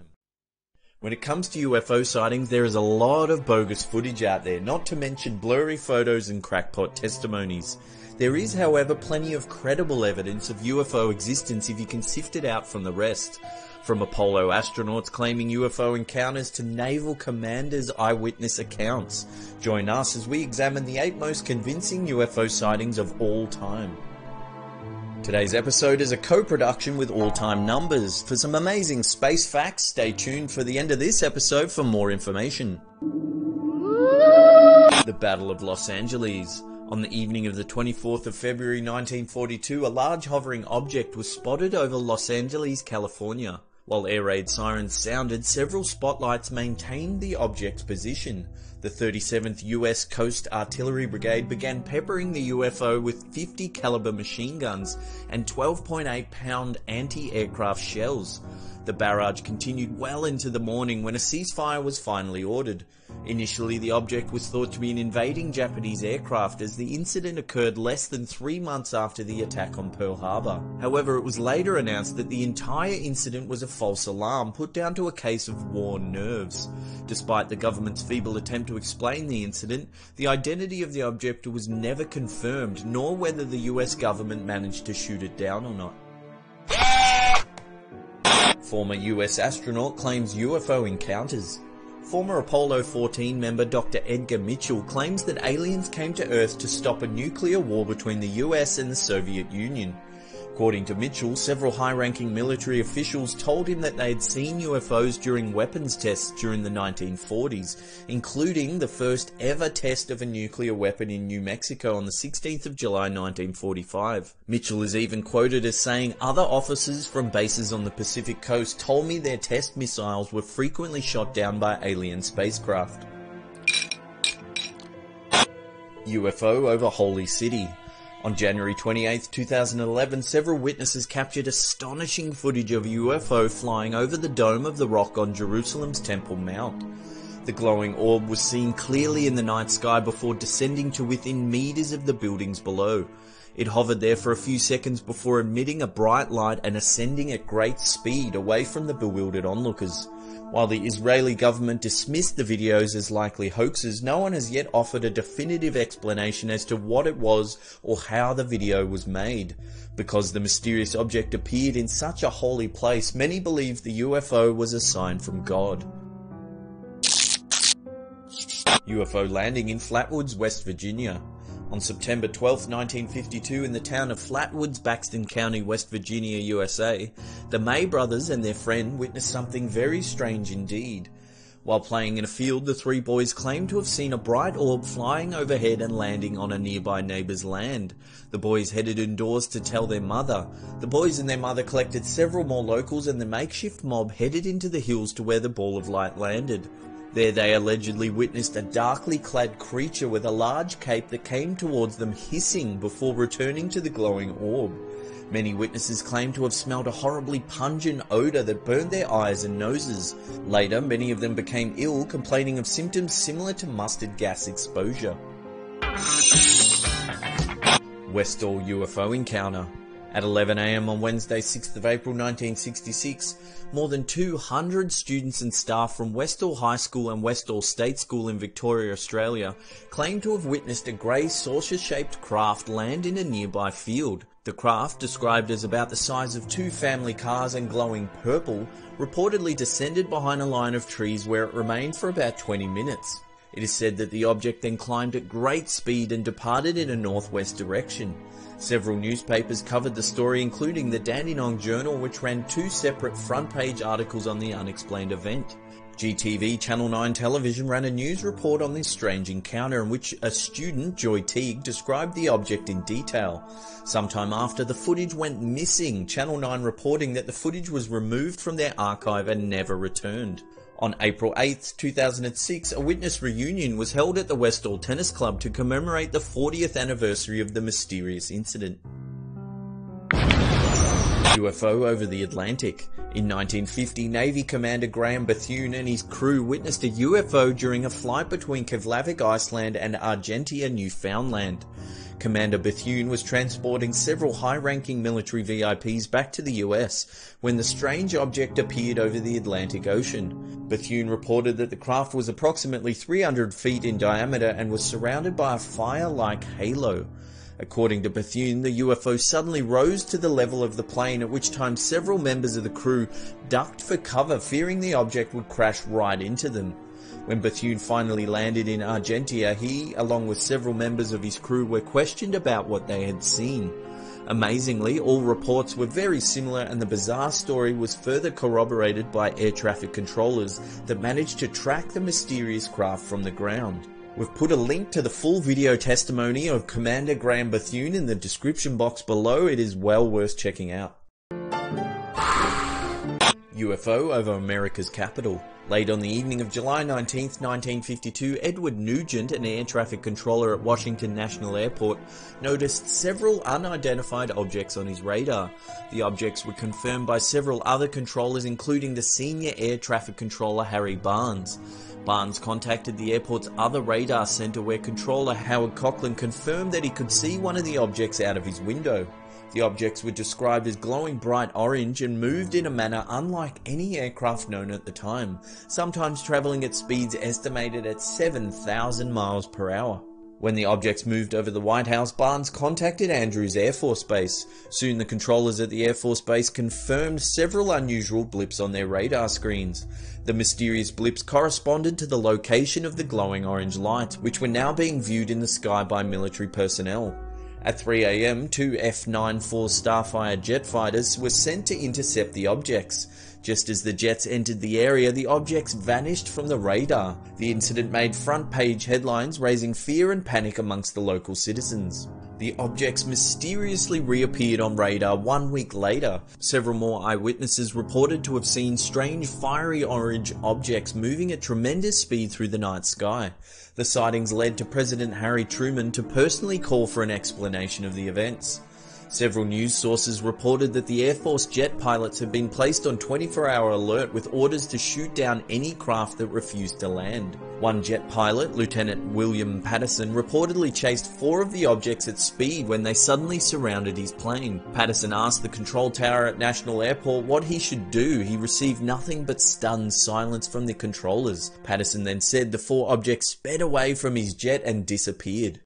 When it comes to UFO sightings, there is a lot of bogus footage out there, not to mention blurry photos and crackpot testimonies. There is, however, plenty of credible evidence of UFO existence if you can sift it out from the rest. From Apollo astronauts claiming UFO encounters to naval commanders' eyewitness accounts. Join us as we examine the 8 most convincing UFO sightings of all time. Today's episode is a co-production with All Time Numbers. For some amazing space facts, stay tuned for the end of this episode for more information. The Battle of Los Angeles. On the evening of the 24th of February 1942, a large hovering object was spotted over Los Angeles, California. While air raid sirens sounded, several spotlights maintained the object's position. The 37th US Coast Artillery Brigade began peppering the UFO with 50 caliber machine guns and 12.8 pound anti-aircraft shells. The barrage continued well into the morning when a ceasefire was finally ordered. Initially, the object was thought to be an invading Japanese aircraft, as the incident occurred less than 3 months after the attack on Pearl Harbor. However, it was later announced that the entire incident was a false alarm put down to a case of worn nerves. Despite the government's feeble attempt to explain the incident, the identity of the object was never confirmed, nor whether the US government managed to shoot it down or not. Former US astronaut claims UFO encounters. Former Apollo 14 member Dr. Edgar Mitchell claims that aliens came to Earth to stop a nuclear war between the US and the Soviet Union. According to Mitchell, several high-ranking military officials told him that they had seen UFOs during weapons tests during the 1940s, including the first ever test of a nuclear weapon in New Mexico on the 16th of July 1945. Mitchell is even quoted as saying, "Other officers from bases on the Pacific coast told me their test missiles were frequently shot down by alien spacecraft." UFO over Holy City. On January 28, 2011, several witnesses captured astonishing footage of a UFO flying over the Dome of the Rock on Jerusalem's Temple Mount. The glowing orb was seen clearly in the night sky before descending to within meters of the buildings below. It hovered there for a few seconds before emitting a bright light and ascending at great speed away from the bewildered onlookers. While the Israeli government dismissed the videos as likely hoaxes, no one has yet offered a definitive explanation as to what it was or how the video was made. Because the mysterious object appeared in such a holy place, many believe the UFO was a sign from God. UFO landing in Flatwoods, West Virginia. On September 12, 1952, in the town of Flatwoods, Baxton County, West Virginia, USA, the May brothers and their friend witnessed something very strange indeed. While playing in a field, the 3 boys claimed to have seen a bright orb flying overhead and landing on a nearby neighbour's land. The boys headed indoors to tell their mother. The boys and their mother collected several more locals, and the makeshift mob headed into the hills to where the ball of light landed. There they allegedly witnessed a darkly clad creature with a large cape that came towards them hissing before returning to the glowing orb. Many witnesses claim to have smelled a horribly pungent odour that burned their eyes and noses. Later, many of them became ill, complaining of symptoms similar to mustard gas exposure. Westall UFO encounter. At 11 AM on Wednesday, 6th of April 1966, more than 200 students and staff from Westall High School and Westall State School in Victoria, Australia, claim to have witnessed a grey saucer-shaped craft land in a nearby field. The craft, described as about the size of 2 family cars and glowing purple, reportedly descended behind a line of trees where it remained for about 20 minutes. It is said that the object then climbed at great speed and departed in a northwest direction. Several newspapers covered the story, including the Dandenong Journal, which ran 2 separate front-page articles on the unexplained event. GTV Channel 9 Television ran a news report on this strange encounter in which a student, Joy Teague, described the object in detail. Sometime after, the footage went missing, Channel 9 reporting that the footage was removed from their archive and never returned. On April 8, 2006, a witness reunion was held at the Westall Tennis Club to commemorate the 40th anniversary of the mysterious incident. UFO over the Atlantic. In 1950, Navy Commander Graham Bethune and his crew witnessed a UFO during a flight between Keflavik, Iceland and Argentia, Newfoundland. Commander Bethune was transporting several high-ranking military VIPs back to the US when the strange object appeared over the Atlantic Ocean. Bethune reported that the craft was approximately 300 feet in diameter and was surrounded by a fire-like halo. According to Bethune, the UFO suddenly rose to the level of the plane, at which time several members of the crew ducked for cover, fearing the object would crash right into them. When Bethune finally landed in Argentia, he, along with several members of his crew, were questioned about what they had seen. Amazingly, all reports were very similar, and the bizarre story was further corroborated by air traffic controllers that managed to track the mysterious craft from the ground. We've put a link to the full video testimony of Commander Graham Bethune in the description box below. It is well worth checking out. UFO over America's capital. Late on the evening of July 19, 1952, Edward Nugent, an air traffic controller at Washington National Airport, noticed several unidentified objects on his radar. The objects were confirmed by several other controllers, including the senior air traffic controller Harry Barnes. Barnes contacted the airport's other radar center, where controller Howard Cochran confirmed that he could see one of the objects out of his window. The objects were described as glowing bright orange and moved in a manner unlike any aircraft known at the time, sometimes travelling at speeds estimated at 7,000 miles per hour. When the objects moved over the White House, Barnes contacted Andrews Air Force Base. Soon the controllers at the Air Force Base confirmed several unusual blips on their radar screens. The mysterious blips corresponded to the location of the glowing orange lights, which were now being viewed in the sky by military personnel. At 3 AM, two F-94 Starfire jet fighters were sent to intercept the objects. Just as the jets entered the area, the objects vanished from the radar. The incident made front-page headlines, raising fear and panic amongst the local citizens. The objects mysteriously reappeared on radar 1 week later. Several more eyewitnesses reported to have seen strange fiery orange objects moving at tremendous speed through the night sky. The sightings led to President Harry Truman to personally call for an explanation of the events. Several news sources reported that the Air Force jet pilots had been placed on 24-hour alert with orders to shoot down any craft that refused to land. One jet pilot, Lieutenant William Patterson, reportedly chased 4 of the objects at speed when they suddenly surrounded his plane. Patterson asked the control tower at National Airport what he should do. He received nothing but stunned silence from the controllers. Patterson then said the 4 objects sped away from his jet and disappeared.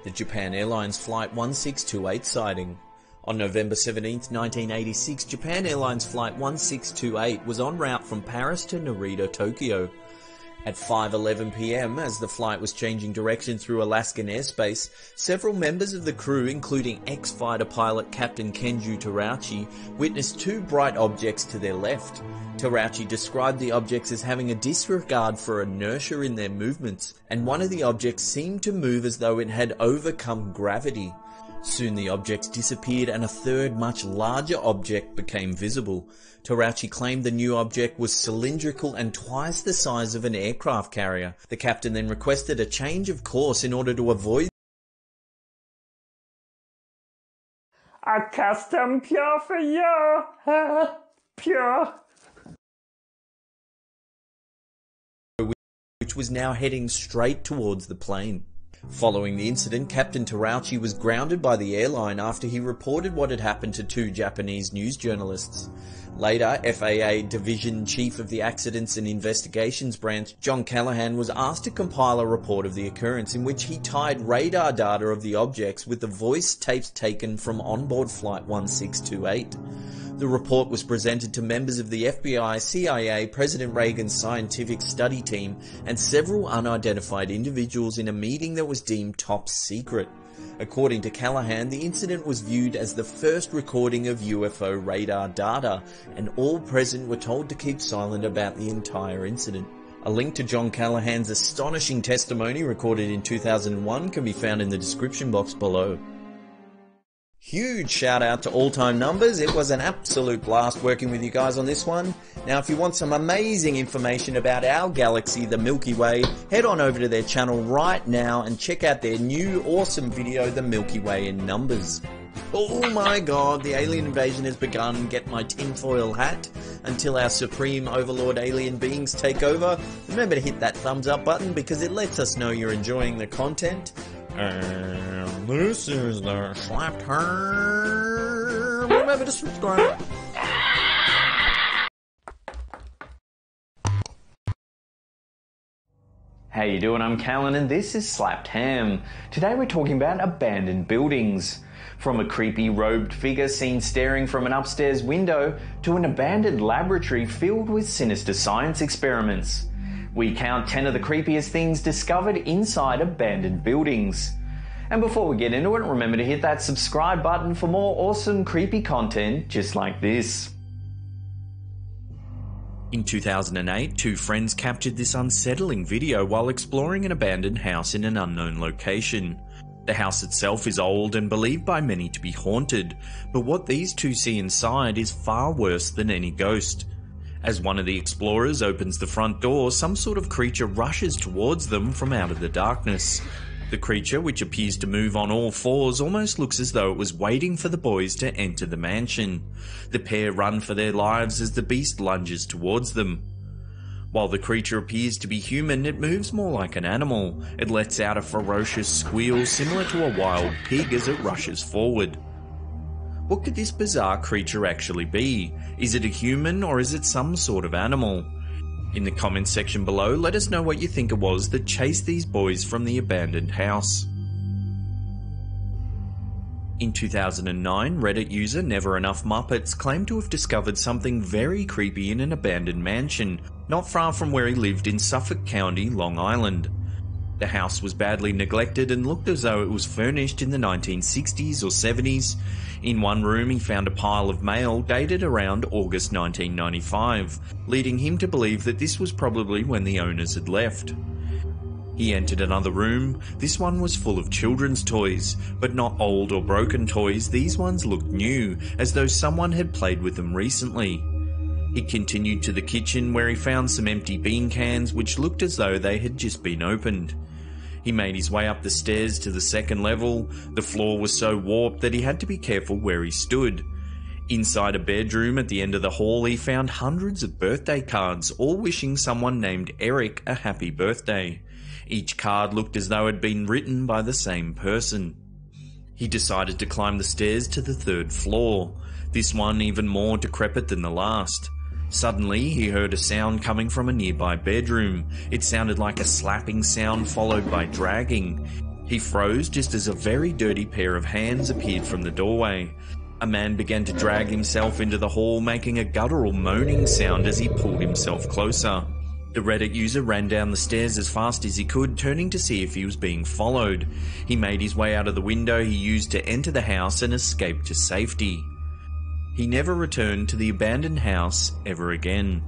The Japan Airlines Flight 1628 sighting. On November 17, 1986, Japan Airlines Flight 1628 was en route from Paris to Narita, Tokyo. At 5:11 PM, as the flight was changing direction through Alaskan airspace, several members of the crew, including ex-fighter pilot Captain Kenju Terauchi, witnessed 2 bright objects to their left. Terauchi described the objects as having a disregard for inertia in their movements, and one of the objects seemed to move as though it had overcome gravity. Soon the objects disappeared and a third, much larger object became visible. Terauchi claimed the new object was cylindrical and twice the size of an aircraft carrier. The captain then requested a change of course in order to avoid a custom pure for you, pure. which was now heading straight towards the plane. Following the incident, Captain Terauchi was grounded by the airline after he reported what had happened to 2 Japanese news journalists. Later, FAA Division Chief of the Accidents and Investigations Branch, John Callahan, was asked to compile a report of the occurrence in which he tied radar data of the objects with the voice tapes taken from onboard Flight 1628. The report was presented to members of the FBI, CIA, President Reagan's scientific study team, and several unidentified individuals in a meeting that was deemed top secret. According to Callahan, the incident was viewed as the first recording of UFO radar data, and all present were told to keep silent about the entire incident. A link to John Callahan's astonishing testimony recorded in 2001 can be found in the description box below. Huge shout out to All Time Numbers. It was an absolute blast working with you guys on this one. Now if you want some amazing information about our galaxy, the Milky Way, head on over to their channel right now and check out their new awesome video, The Milky Way in Numbers. Oh my god, the alien invasion has begun. Get my tinfoil hat. Until our supreme overlord alien beings take over, remember to hit that thumbs up button because it lets us know you're enjoying the content. And this is the Slapped Ham. Remember to subscribe. How you doing? I'm Callan and this is Slapped Ham. Today we're talking about abandoned buildings. From a creepy robed figure seen staring from an upstairs window to an abandoned laboratory filled with sinister science experiments. We count 10 of the creepiest things discovered inside abandoned buildings. And before we get into it, remember to hit that subscribe button for more awesome creepy content just like this. In 2008, two friends captured this unsettling video while exploring an abandoned house in an unknown location. The house itself is old and believed by many to be haunted, but what these two see inside is far worse than any ghost. As one of the explorers opens the front door, some sort of creature rushes towards them from out of the darkness. The creature, which appears to move on all fours, almost looks as though it was waiting for the boys to enter the mansion. The pair run for their lives as the beast lunges towards them. While the creature appears to be human, it moves more like an animal. It lets out a ferocious squeal similar to a wild pig as it rushes forward. What could this bizarre creature actually be? Is it a human or is it some sort of animal? In the comments section below, let us know what you think it was that chased these boys from the abandoned house. In 2009, Reddit user Never Enough Muppets claimed to have discovered something very creepy in an abandoned mansion, not far from where he lived in Suffolk County, Long Island. The house was badly neglected and looked as though it was furnished in the 1960s or 70s. In one room he found a pile of mail dated around August 1995, leading him to believe that this was probably when the owners had left. He entered another room. This one was full of children's toys, but not old or broken toys. These ones looked new, as though someone had played with them recently. He continued to the kitchen where he found some empty bean cans which looked as though they had just been opened. He made his way up the stairs to the second level. The floor was so warped that he had to be careful where he stood. Inside a bedroom at the end of the hall, he found hundreds of birthday cards, all wishing someone named Eric a happy birthday. Each card looked as though it had been written by the same person. He decided to climb the stairs to the third floor, this one even more decrepit than the last. Suddenly, he heard a sound coming from a nearby bedroom. It sounded like a slapping sound followed by dragging. He froze just as a very dirty pair of hands appeared from the doorway. A man began to drag himself into the hall, making a guttural moaning sound as he pulled himself closer. The Reddit user ran down the stairs as fast as he could, turning to see if he was being followed. He made his way out of the window he used to enter the house and escape to safety. He never returned to the abandoned house ever again.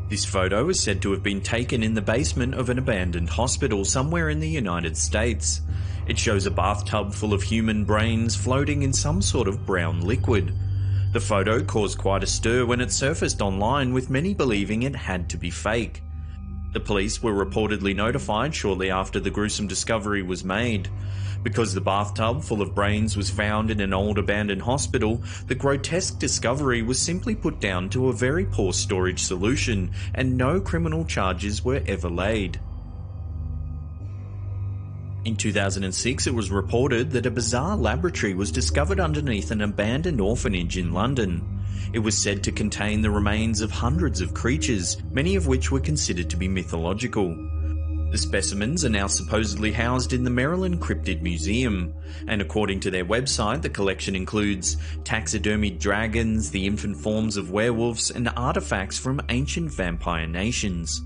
This photo is said to have been taken in the basement of an abandoned hospital somewhere in the United States. It shows a bathtub full of human brains floating in some sort of brown liquid. The photo caused quite a stir when it surfaced online, with many believing it had to be fake. The police were reportedly notified shortly after the gruesome discovery was made. Because the bathtub full of brains was found in an old abandoned hospital, the grotesque discovery was simply put down to a very poor storage solution, and no criminal charges were ever laid. In 2006, it was reported that a bizarre laboratory was discovered underneath an abandoned orphanage in London. It was said to contain the remains of hundreds of creatures, many of which were considered to be mythological. The specimens are now supposedly housed in the Maryland Cryptid Museum, and according to their website, the collection includes taxidermied dragons, the infant forms of werewolves, and artifacts from ancient vampire nations.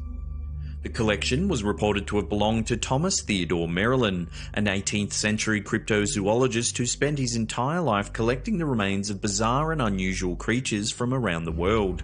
The collection was reported to have belonged to Thomas Theodore Merlin, an 18th century cryptozoologist who spent his entire life collecting the remains of bizarre and unusual creatures from around the world.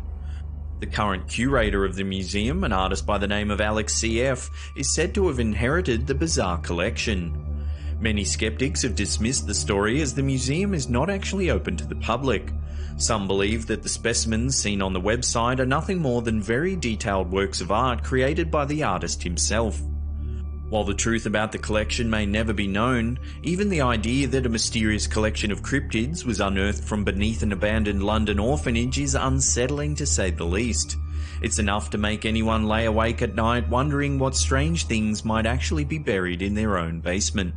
The current curator of the museum, an artist by the name of Alex C.F., is said to have inherited the bizarre collection. Many skeptics have dismissed the story as the museum is not actually open to the public. Some believe that the specimens seen on the website are nothing more than very detailed works of art created by the artist himself. While the truth about the collection may never be known, even the idea that a mysterious collection of cryptids was unearthed from beneath an abandoned London orphanage is unsettling to say the least. It's enough to make anyone lay awake at night wondering what strange things might actually be buried in their own basement.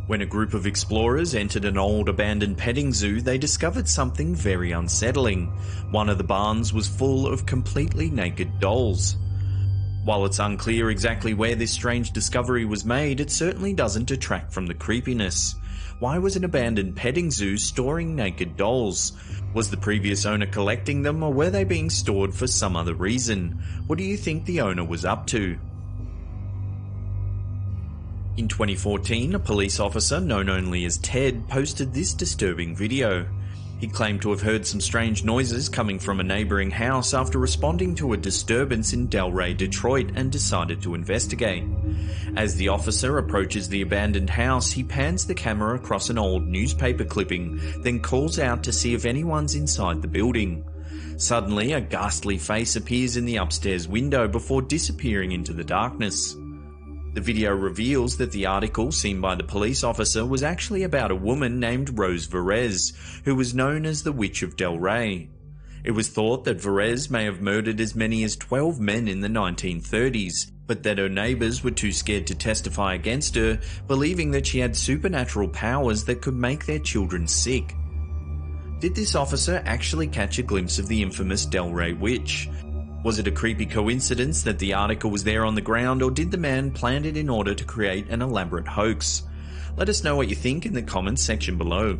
When a group of explorers entered an old abandoned petting zoo, they discovered something very unsettling. One of the barns was full of completely naked dolls. While it's unclear exactly where this strange discovery was made, it certainly doesn't detract from the creepiness. Why was an abandoned petting zoo storing naked dolls? Was the previous owner collecting them, or were they being stored for some other reason? What do you think the owner was up to? In 2014, a police officer known only as Ted posted this disturbing video. He claimed to have heard some strange noises coming from a neighbouring house after responding to a disturbance in Delray, Detroit, and decided to investigate. As the officer approaches the abandoned house, he pans the camera across an old newspaper clipping, then calls out to see if anyone's inside the building. Suddenly, a ghastly face appears in the upstairs window before disappearing into the darkness. The video reveals that the article seen by the police officer was actually about a woman named Rose Verez, who was known as the Witch of Delray. It was thought that Verez may have murdered as many as 12 men in the 1930s, but that her neighbours were too scared to testify against her, believing that she had supernatural powers that could make their children sick. Did this officer actually catch a glimpse of the infamous Delray Witch? Was it a creepy coincidence that the article was there on the ground, or did the man plan it in order to create an elaborate hoax? Let us know what you think in the comments section below.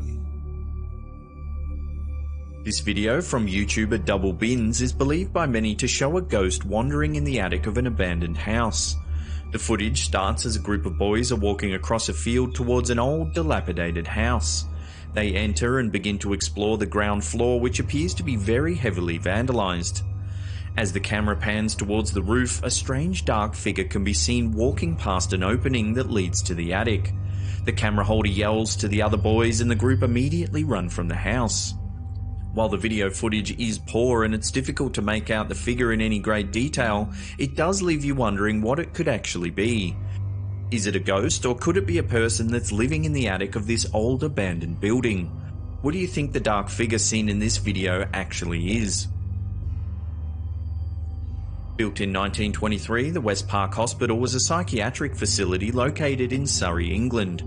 This video from YouTuber Double Bins is believed by many to show a ghost wandering in the attic of an abandoned house. The footage starts as a group of boys are walking across a field towards an old, dilapidated house. They enter and begin to explore the ground floor, which appears to be very heavily vandalized. As the camera pans towards the roof, a strange dark figure can be seen walking past an opening that leads to the attic. The camera holder yells to the other boys and the group immediately run from the house. While the video footage is poor and it's difficult to make out the figure in any great detail, it does leave you wondering what it could actually be. Is it a ghost, or could it be a person that's living in the attic of this old abandoned building? What do you think the dark figure seen in this video actually is? Built in 1923, the West Park Hospital was a psychiatric facility located in Surrey, England.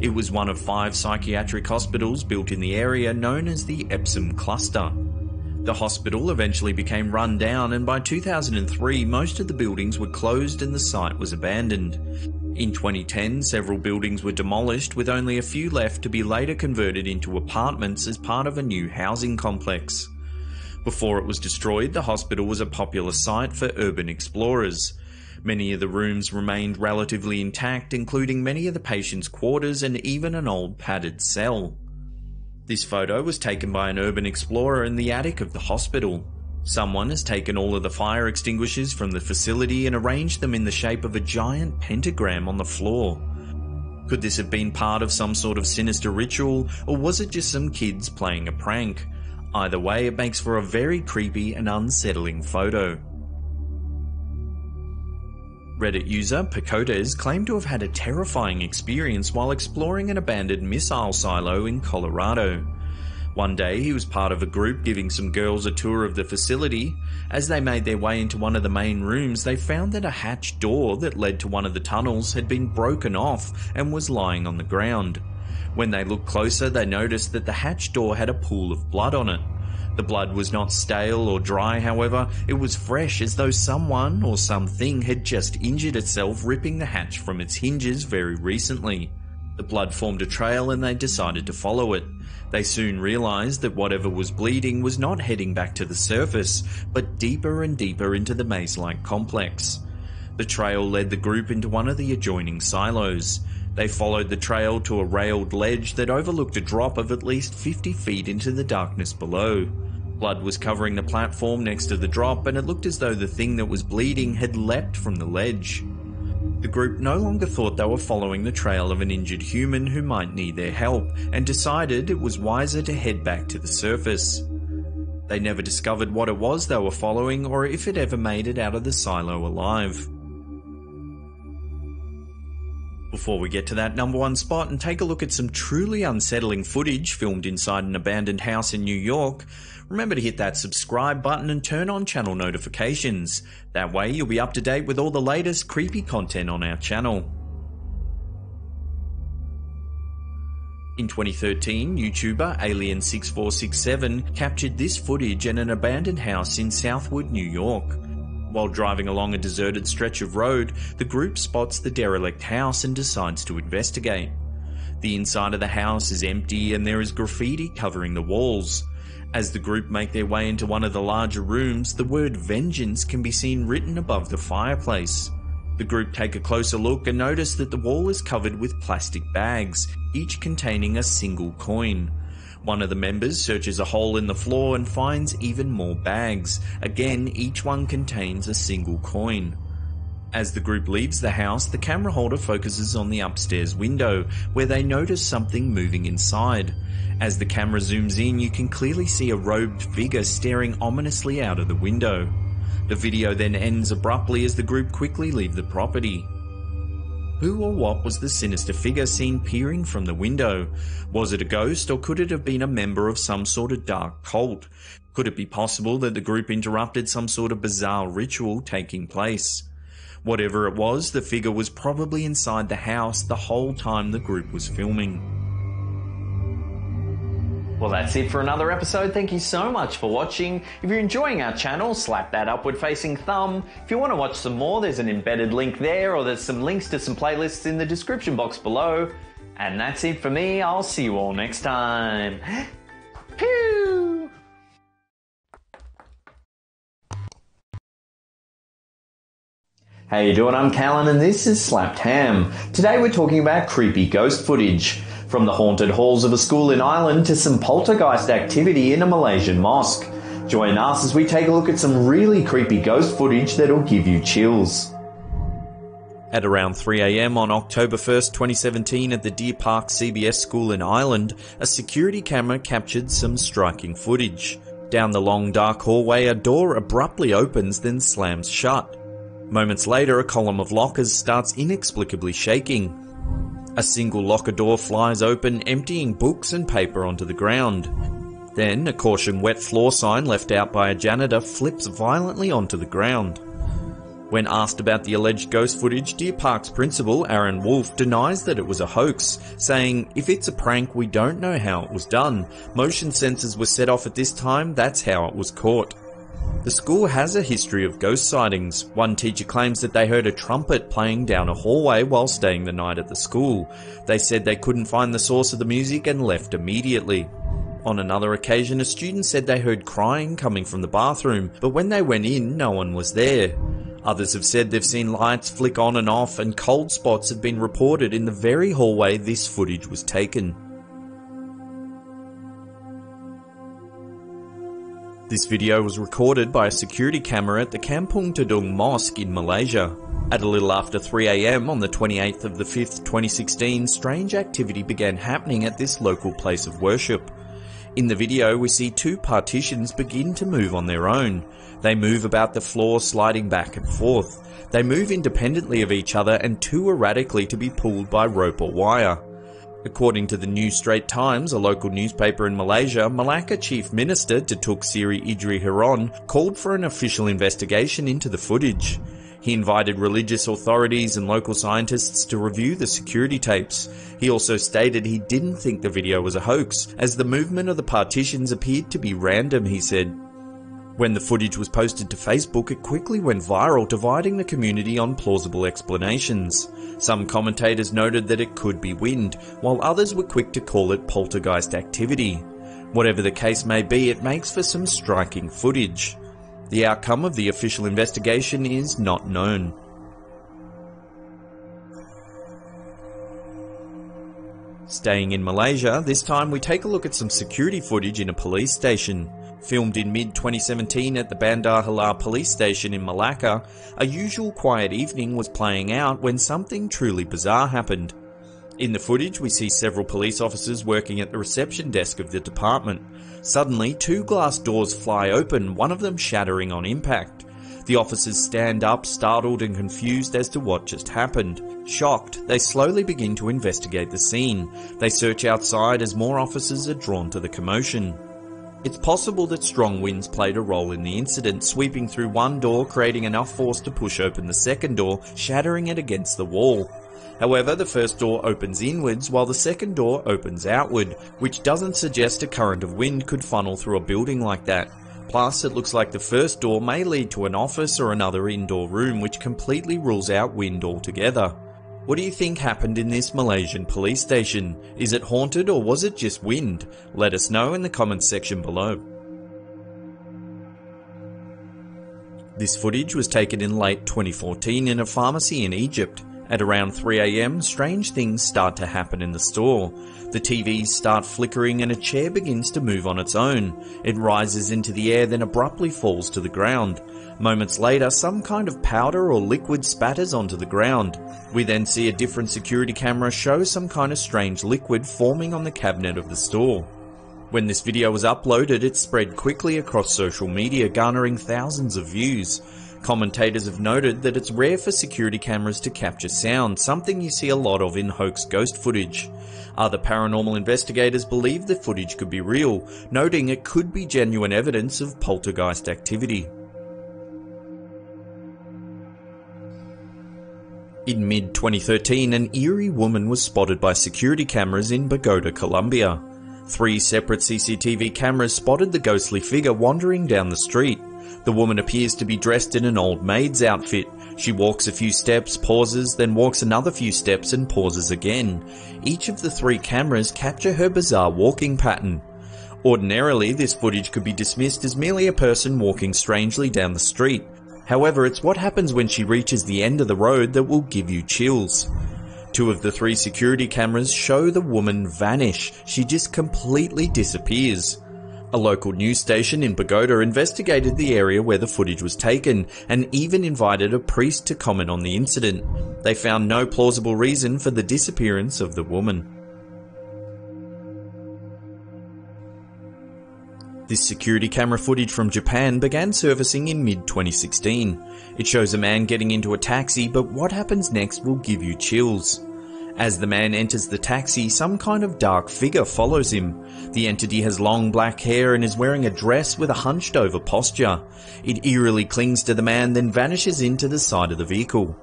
It was one of 5 psychiatric hospitals built in the area known as the Epsom Cluster. The hospital eventually became run down, and by 2003 most of the buildings were closed and the site was abandoned. In 2010, several buildings were demolished, with only a few left to be later converted into apartments as part of a new housing complex. Before it was destroyed, the hospital was a popular site for urban explorers. Many of the rooms remained relatively intact, including many of the patients' quarters and even an old padded cell. This photo was taken by an urban explorer in the attic of the hospital. Someone has taken all of the fire extinguishers from the facility and arranged them in the shape of a giant pentagram on the floor. Could this have been part of some sort of sinister ritual, or was it just some kids playing a prank? Either way, it makes for a very creepy and unsettling photo. Reddit user Pacotes claimed to have had a terrifying experience while exploring an abandoned missile silo in Colorado. One day he was part of a group giving some girls a tour of the facility. As they made their way into one of the main rooms, they found that a hatch door that led to one of the tunnels had been broken off and was lying on the ground. When they looked closer, they noticed that the hatch door had a pool of blood on it. The blood was not stale or dry, however, it was fresh, as though someone or something had just injured itself ripping the hatch from its hinges very recently. The blood formed a trail and they decided to follow it. They soon realized that whatever was bleeding was not heading back to the surface, but deeper and deeper into the maze-like complex. The trail led the group into one of the adjoining silos. They followed the trail to a railed ledge that overlooked a drop of at least 50 feet into the darkness below. Blood was covering the platform next to the drop, and it looked as though the thing that was bleeding had leapt from the ledge. The group no longer thought they were following the trail of an injured human who might need their help, and decided it was wiser to head back to the surface. They never discovered what it was they were following, or if it ever made it out of the silo alive. Before we get to that number one spot and take a look at some truly unsettling footage filmed inside an abandoned house in New York, remember to hit that subscribe button and turn on channel notifications. That way you'll be up to date with all the latest creepy content on our channel. In 2013, YouTuber Alien6467 captured this footage in an abandoned house in Southwood, New York. While driving along a deserted stretch of road, the group spots the derelict house and decides to investigate. The inside of the house is empty and there is graffiti covering the walls. As the group make their way into one of the larger rooms, the word vengeance can be seen written above the fireplace. The group take a closer look and notice that the wall is covered with plastic bags, each containing a single coin. One of the members searches a hole in the floor and finds even more bags. Again, each one contains a single coin. As the group leaves the house, the camera holder focuses on the upstairs window, where they notice something moving inside. As the camera zooms in, you can clearly see a robed figure staring ominously out of the window. The video then ends abruptly as the group quickly leave the property. Who or what was the sinister figure seen peering from the window? Was it a ghost, or could it have been a member of some sort of dark cult? Could it be possible that the group interrupted some sort of bizarre ritual taking place? Whatever it was, the figure was probably inside the house the whole time the group was filming. Well, that's it for another episode. Thank you so much for watching. If you're enjoying our channel, slap that upward facing thumb. If you want to watch some more, there's an embedded link there, or there's some links to some playlists in the description box below. And that's it for me. I'll see you all next time. Pew! How you doing? I'm Callan and this is Slapped Ham. Today we're talking about creepy ghost footage. From the haunted halls of a school in Ireland to some poltergeist activity in a Malaysian mosque. Join us as we take a look at some really creepy ghost footage that'll give you chills. At around 3 AM on October 1st, 2017 at the Deer Park CBS school in Ireland, a security camera captured some striking footage. Down the long dark hallway, a door abruptly opens then slams shut. Moments later, a column of lockers starts inexplicably shaking. A single locker door flies open, emptying books and paper onto the ground. Then, a caution wet floor sign left out by a janitor flips violently onto the ground. When asked about the alleged ghost footage, Deer Park's principal, Aaron Wolf, denies that it was a hoax, saying, "If it's a prank, we don't know how it was done. Motion sensors were set off at this time, that's how it was caught." The school has a history of ghost sightings. One teacher claims that they heard a trumpet playing down a hallway while staying the night at the school. They said they couldn't find the source of the music and left immediately. On another occasion, a student said they heard crying coming from the bathroom, but when they went in, no one was there. Others have said they've seen lights flick on and off, and cold spots have been reported in the very hallway this footage was taken. This video was recorded by a security camera at the Kampung Tadung Mosque in Malaysia. At a little after 3 AM on the 28th of the 5th, 2016, strange activity began happening at this local place of worship. In the video, we see two partitions begin to move on their own. They move about the floor, sliding back and forth. They move independently of each other and too erratically to be pulled by rope or wire. According to the New Straits Times, a local newspaper in Malaysia, Malacca Chief Minister Datuk Seri Idri Hiron called for an official investigation into the footage. He invited religious authorities and local scientists to review the security tapes. He also stated he didn't think the video was a hoax, as the movement of the partitions appeared to be random, he said. When the footage was posted to Facebook, it quickly went viral, dividing the community on plausible explanations. Some commentators noted that it could be wind, while others were quick to call it poltergeist activity. Whatever the case may be, it makes for some striking footage. The outcome of the official investigation is not known. Staying in Malaysia, this time we take a look at some security footage in a police station. Filmed in mid-2017 at the Bandar Hilar police station in Malacca, a usual quiet evening was playing out when something truly bizarre happened. In the footage, we see several police officers working at the reception desk of the department. Suddenly, two glass doors fly open, one of them shattering on impact. The officers stand up, startled and confused as to what just happened. Shocked, they slowly begin to investigate the scene. They search outside as more officers are drawn to the commotion. It's possible that strong winds played a role in the incident, sweeping through one door, creating enough force to push open the second door, shattering it against the wall. However, the first door opens inwards while the second door opens outward, which doesn't suggest a current of wind could funnel through a building like that. Plus, it looks like the first door may lead to an office or another indoor room, which completely rules out wind altogether. What do you think happened in this Malaysian police station? Is it haunted or was it just wind? Let us know in the comments section below. This footage was taken in late 2014 in a pharmacy in Egypt. At around 3 AM, strange things start to happen in the store. The TVs start flickering and a chair begins to move on its own. It rises into the air, then abruptly falls to the ground. Moments later, some kind of powder or liquid spatters onto the ground. We then see a different security camera show some kind of strange liquid forming on the cabinet of the store. When this video was uploaded, it spread quickly across social media, garnering thousands of views. Commentators have noted that it's rare for security cameras to capture sound, something you see a lot of in hoax ghost footage. Other paranormal investigators believe the footage could be real, noting it could be genuine evidence of poltergeist activity. In mid-2013, an eerie woman was spotted by security cameras in Bogota, Colombia. 3 separate CCTV cameras spotted the ghostly figure wandering down the street. The woman appears to be dressed in an old maid's outfit. She walks a few steps, pauses, then walks another few steps and pauses again. Each of the 3 cameras capture her bizarre walking pattern. Ordinarily, this footage could be dismissed as merely a person walking strangely down the street. However, it's what happens when she reaches the end of the road that will give you chills. 2 of the 3 security cameras show the woman vanish. She just completely disappears. A local news station in Bogota investigated the area where the footage was taken and even invited a priest to comment on the incident. They found no plausible reason for the disappearance of the woman. This security camera footage from Japan began surfacing in mid-2016. It shows a man getting into a taxi, but what happens next will give you chills. As the man enters the taxi, some kind of dark figure follows him. The entity has long black hair and is wearing a dress with a hunched over posture. It eerily clings to the man, then vanishes into the side of the vehicle.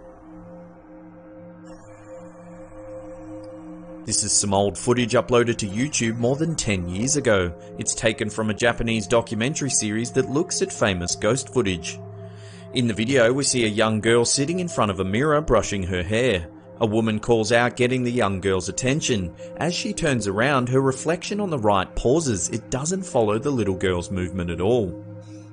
This is some old footage uploaded to YouTube more than 10 years ago. It's taken from a Japanese documentary series that looks at famous ghost footage. In the video, we see a young girl sitting in front of a mirror brushing her hair. A woman calls out, getting the young girl's attention. As she turns around, her reflection on the right pauses. It doesn't follow the little girl's movement at all.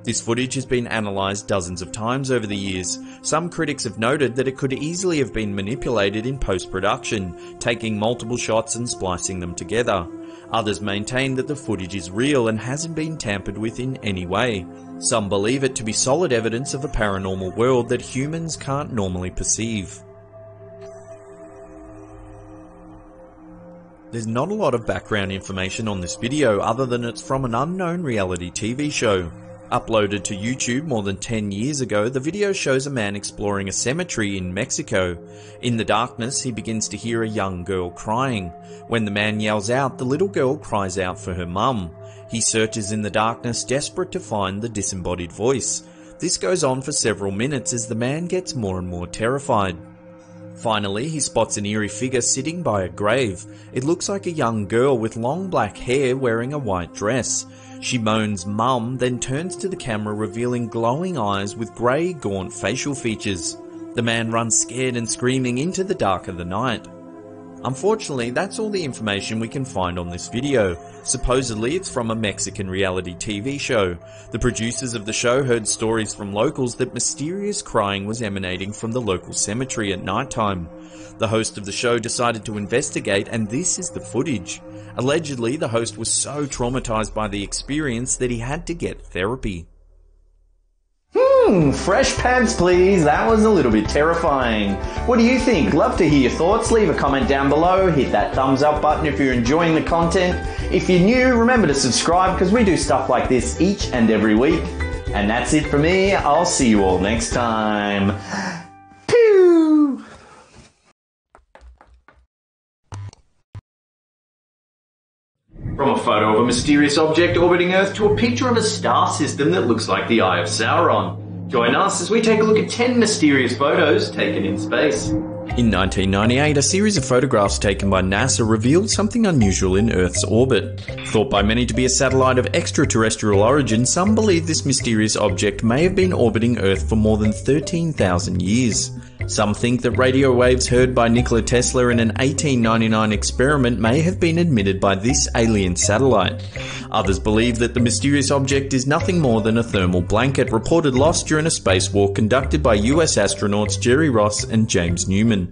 This footage has been analysed dozens of times over the years. Some critics have noted that it could easily have been manipulated in post-production, taking multiple shots and splicing them together. Others maintain that the footage is real and hasn't been tampered with in any way. Some believe it to be solid evidence of a paranormal world that humans can't normally perceive. There's not a lot of background information on this video other than it's from an unknown reality TV show. Uploaded to YouTube more than 10 years ago, the video shows a man exploring a cemetery in Mexico. In the darkness, he begins to hear a young girl crying. When the man yells out, the little girl cries out for her mum. He searches in the darkness, desperate to find the disembodied voice. This goes on for several minutes as the man gets more and more terrified. Finally, he spots an eerie figure sitting by a grave. It looks like a young girl with long black hair wearing a white dress. She moans "Mum," then turns to the camera revealing glowing eyes with grey, gaunt facial features. The man runs scared and screaming into the dark of the night. Unfortunately, that's all the information we can find on this video. Supposedly, it's from a Mexican reality TV show. The producers of the show heard stories from locals that mysterious crying was emanating from the local cemetery at nighttime. The host of the show decided to investigate, and this is the footage. Allegedly, the host was so traumatized by the experience that he had to get therapy. Fresh pants please, that was a little bit terrifying. What do you think? Love to hear your thoughts, leave a comment down below, hit that thumbs up button if you're enjoying the content. If you're new, remember to subscribe because we do stuff like this each and every week. And that's it for me. I'll see you all next time. Pew! From a photo of a mysterious object orbiting Earth to a picture of a star system that looks like the Eye of Sauron. Join us as we take a look at 10 mysterious photos taken in space. In 1998, a series of photographs taken by NASA revealed something unusual in Earth's orbit. Thought by many to be a satellite of extraterrestrial origin, some believe this mysterious object may have been orbiting Earth for more than 13,000 years. Some think that radio waves heard by Nikola Tesla in an 1899 experiment may have been emitted by this alien satellite. Others believe that the mysterious object is nothing more than a thermal blanket reported lost during a spacewalk conducted by US astronauts Jerry Ross and James Newman.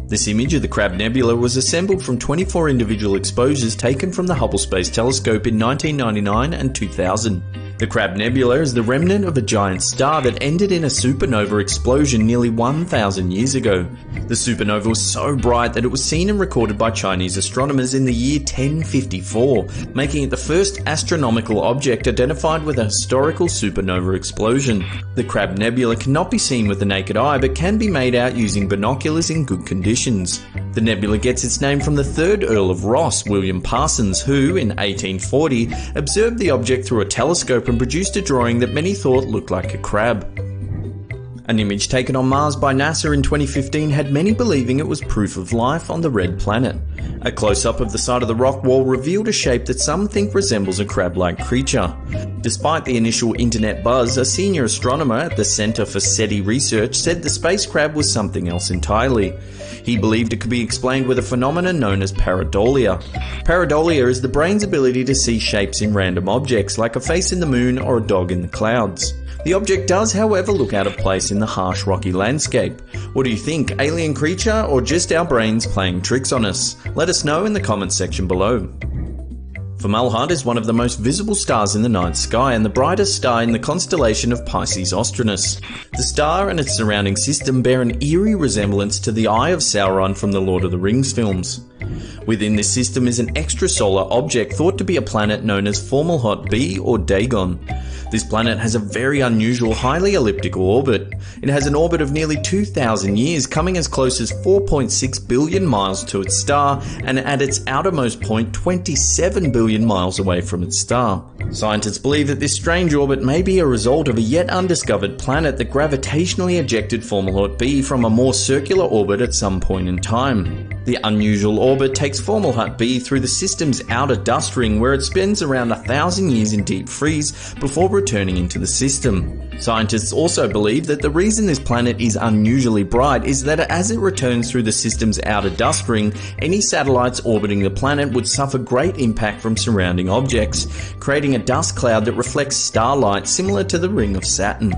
This image of the Crab Nebula was assembled from 24 individual exposures taken from the Hubble Space Telescope in 1999 and 2000. The Crab Nebula is the remnant of a giant star that ended in a supernova explosion nearly 1,000 years ago. The supernova was so bright that it was seen and recorded by Chinese astronomers in the year 1054, making it the first astronomical object identified with a historical supernova explosion. The Crab Nebula cannot be seen with the naked eye but can be made out using binoculars in good conditions. The nebula gets its name from the 3rd Earl of Ross, William Parsons, who, in 1840, observed the object through a telescope and produced a drawing that many thought looked like a crab. An image taken on Mars by NASA in 2015 had many believing it was proof of life on the red planet. A close-up of the side of the rock wall revealed a shape that some think resembles a crab-like creature. Despite the initial internet buzz, a senior astronomer at the Center for SETI Research said the space crab was something else entirely. He believed it could be explained with a phenomenon known as pareidolia. Pareidolia is the brain's ability to see shapes in random objects, like a face in the moon or a dog in the clouds. The object does, however, look out of place in the harsh, rocky landscape. What do you think, alien creature or just our brains playing tricks on us? Let us know in the comments section below. Fomalhaut is one of the most visible stars in the night sky and the brightest star in the constellation of Pisces Austrinus. The star and its surrounding system bear an eerie resemblance to the Eye of Sauron from the Lord of the Rings films. Within this system is an extrasolar object thought to be a planet known as Fomalhaut b or Dagon. This planet has a very unusual, highly elliptical orbit. It has an orbit of nearly 2,000 years, coming as close as 4.6 billion miles to its star, and at its outermost point 27 billion miles away from its star. Scientists believe that this strange orbit may be a result of a yet undiscovered planet that gravitationally ejected Fomalhaut b from a more circular orbit at some point in time. The unusual orbit takes Fomalhaut b through the system's outer dust ring, where it spends around 1,000 years in deep freeze before returning into the system. Scientists also believe that the reason this planet is unusually bright is that as it returns through the system's outer dust ring, any satellites orbiting the planet would suffer great impact from surrounding objects, creating a dust cloud that reflects starlight similar to the ring of Saturn.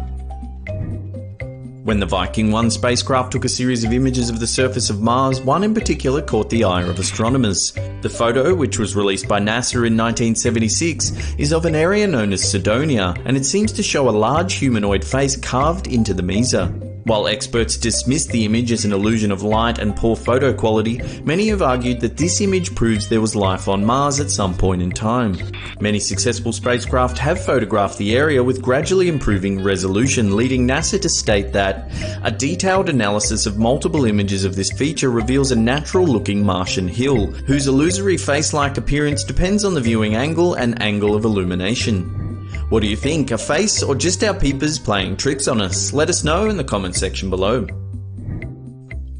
When the Viking 1 spacecraft took a series of images of the surface of Mars, one in particular caught the eye of astronomers. The photo, which was released by NASA in 1976, is of an area known as Cydonia, and it seems to show a large humanoid face carved into the mesa. While experts dismissed the image as an illusion of light and poor photo quality, many have argued that this image proves there was life on Mars at some point in time. Many successful spacecraft have photographed the area with gradually improving resolution, leading NASA to state that a detailed analysis of multiple images of this feature reveals a natural-looking Martian hill, whose illusory face-like appearance depends on the viewing angle and angle of illumination. What do you think, a face or just our peepers playing tricks on us? Let us know in the comment section below.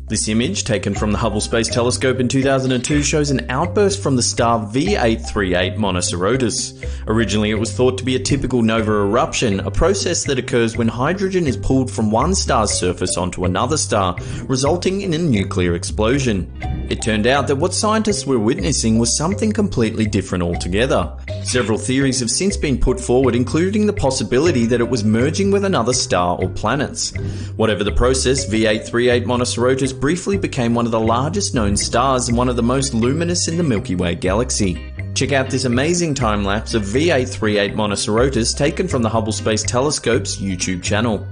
This image, taken from the Hubble Space Telescope in 2002, shows an outburst from the star V838 Monocerotis. Originally it was thought to be a typical nova eruption, a process that occurs when hydrogen is pulled from one star's surface onto another star, resulting in a nuclear explosion. It turned out that what scientists were witnessing was something completely different altogether. Several theories have since been put forward, including the possibility that it was merging with another star or planets. Whatever the process, V838 Monocerotis briefly became one of the largest known stars and one of the most luminous in the Milky Way galaxy. Check out this amazing time-lapse of V838 Monocerotis taken from the Hubble Space Telescope's YouTube channel.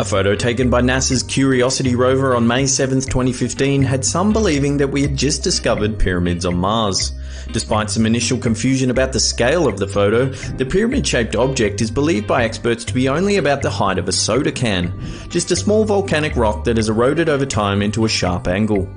A photo taken by NASA's Curiosity rover on May 7th, 2015 had some believing that we had just discovered pyramids on Mars. Despite some initial confusion about the scale of the photo, the pyramid-shaped object is believed by experts to be only about the height of a soda can, just a small volcanic rock that has eroded over time into a sharp angle.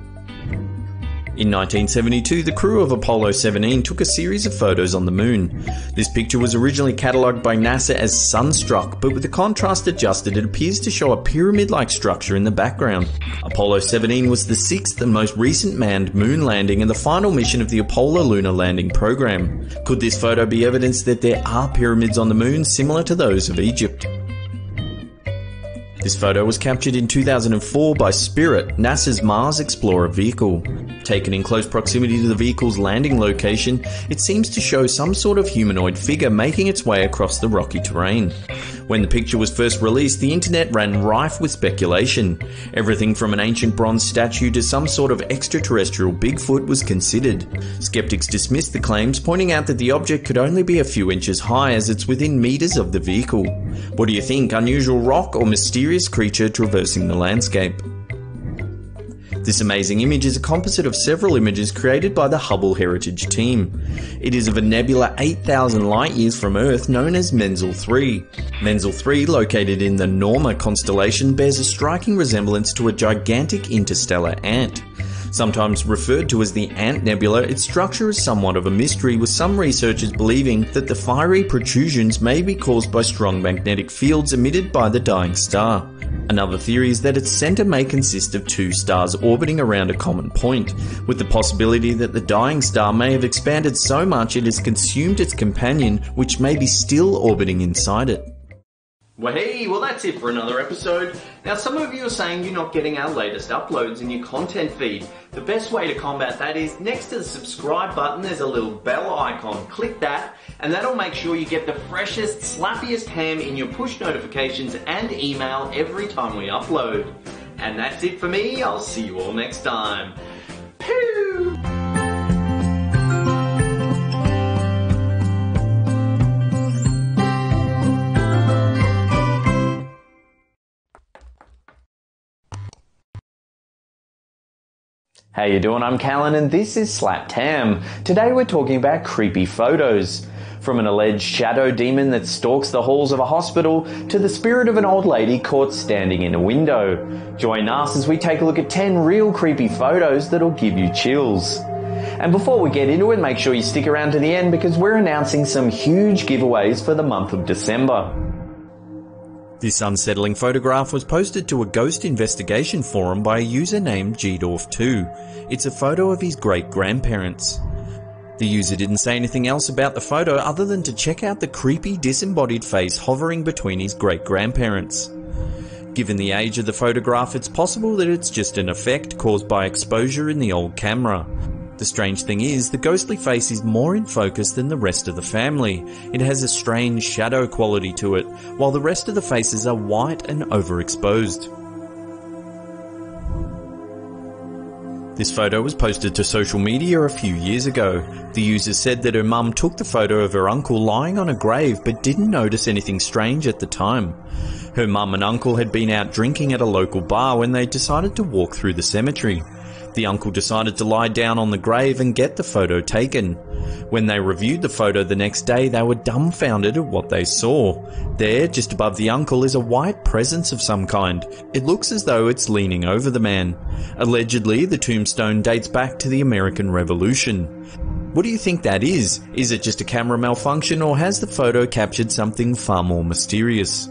In 1972, the crew of Apollo 17 took a series of photos on the moon. This picture was originally catalogued by NASA as sunstruck, but with the contrast adjusted, it appears to show a pyramid-like structure in the background. Apollo 17 was the sixth and most recent manned moon landing and the final mission of the Apollo lunar landing program. Could this photo be evidence that there are pyramids on the moon similar to those of Egypt? This photo was captured in 2004 by Spirit, NASA's Mars Explorer vehicle. Taken in close proximity to the vehicle's landing location, it seems to show some sort of humanoid figure making its way across the rocky terrain. When the picture was first released, the internet ran rife with speculation. Everything from an ancient bronze statue to some sort of extraterrestrial Bigfoot was considered. Skeptics dismissed the claims, pointing out that the object could only be a few inches high as it's within meters of the vehicle. What do you think, unusual rock or mysterious creature traversing the landscape? This amazing image is a composite of several images created by the Hubble Heritage team. It is of a nebula 8,000 light years from Earth known as Menzel 3. Menzel 3, located in the Norma constellation, bears a striking resemblance to a gigantic interstellar ant. Sometimes referred to as the Ant Nebula, its structure is somewhat of a mystery, with some researchers believing that the fiery protrusions may be caused by strong magnetic fields emitted by the dying star. Another theory is that its centre may consist of two stars orbiting around a common point, with the possibility that the dying star may have expanded so much it has consumed its companion, which may be still orbiting inside it. Well, hey, that's it for another episode. Now, some of you are saying you're not getting our latest uploads in your content feed. The best way to combat that is next to the subscribe button, there's a little bell icon. Click that, and that'll make sure you get the freshest, slappiest ham in your push notifications and email every time we upload. And that's it for me. I'll see you all next time. Pew! How you doing? I'm Callan and this is Slapped Ham. Today we're talking about creepy photos. From an alleged shadow demon that stalks the halls of a hospital to the spirit of an old lady caught standing in a window. Join us as we take a look at 10 real creepy photos that'll give you chills. And before we get into it, make sure you stick around to the end because we're announcing some huge giveaways for the month of December. This unsettling photograph was posted to a ghost investigation forum by a user named Gdorf2. It's a photo of his great-grandparents. The user didn't say anything else about the photo other than to check out the creepy disembodied face hovering between his great-grandparents. Given the age of the photograph, it's possible that it's just an effect caused by exposure in the old camera. The strange thing is, the ghostly face is more in focus than the rest of the family. It has a strange shadow quality to it, while the rest of the faces are white and overexposed. This photo was posted to social media a few years ago. The user said that her mum took the photo of her uncle lying on a grave but didn't notice anything strange at the time. Her mum and uncle had been out drinking at a local bar when they decided to walk through the cemetery. The uncle decided to lie down on the grave and get the photo taken. When they reviewed the photo the next day, they were dumbfounded at what they saw. There, just above the uncle, is a white presence of some kind. It looks as though it's leaning over the man. Allegedly, the tombstone dates back to the American Revolution. What do you think that is? Is it just a camera malfunction, or has the photo captured something far more mysterious?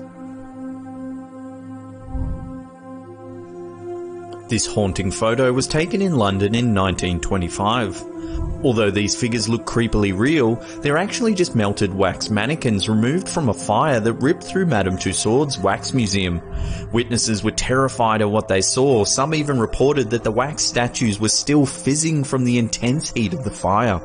This haunting photo was taken in London in 1925. Although these figures look creepily real, they're actually just melted wax mannequins removed from a fire that ripped through Madame Tussauds wax museum. Witnesses were terrified of what they saw. Some even reported that the wax statues were still fizzing from the intense heat of the fire.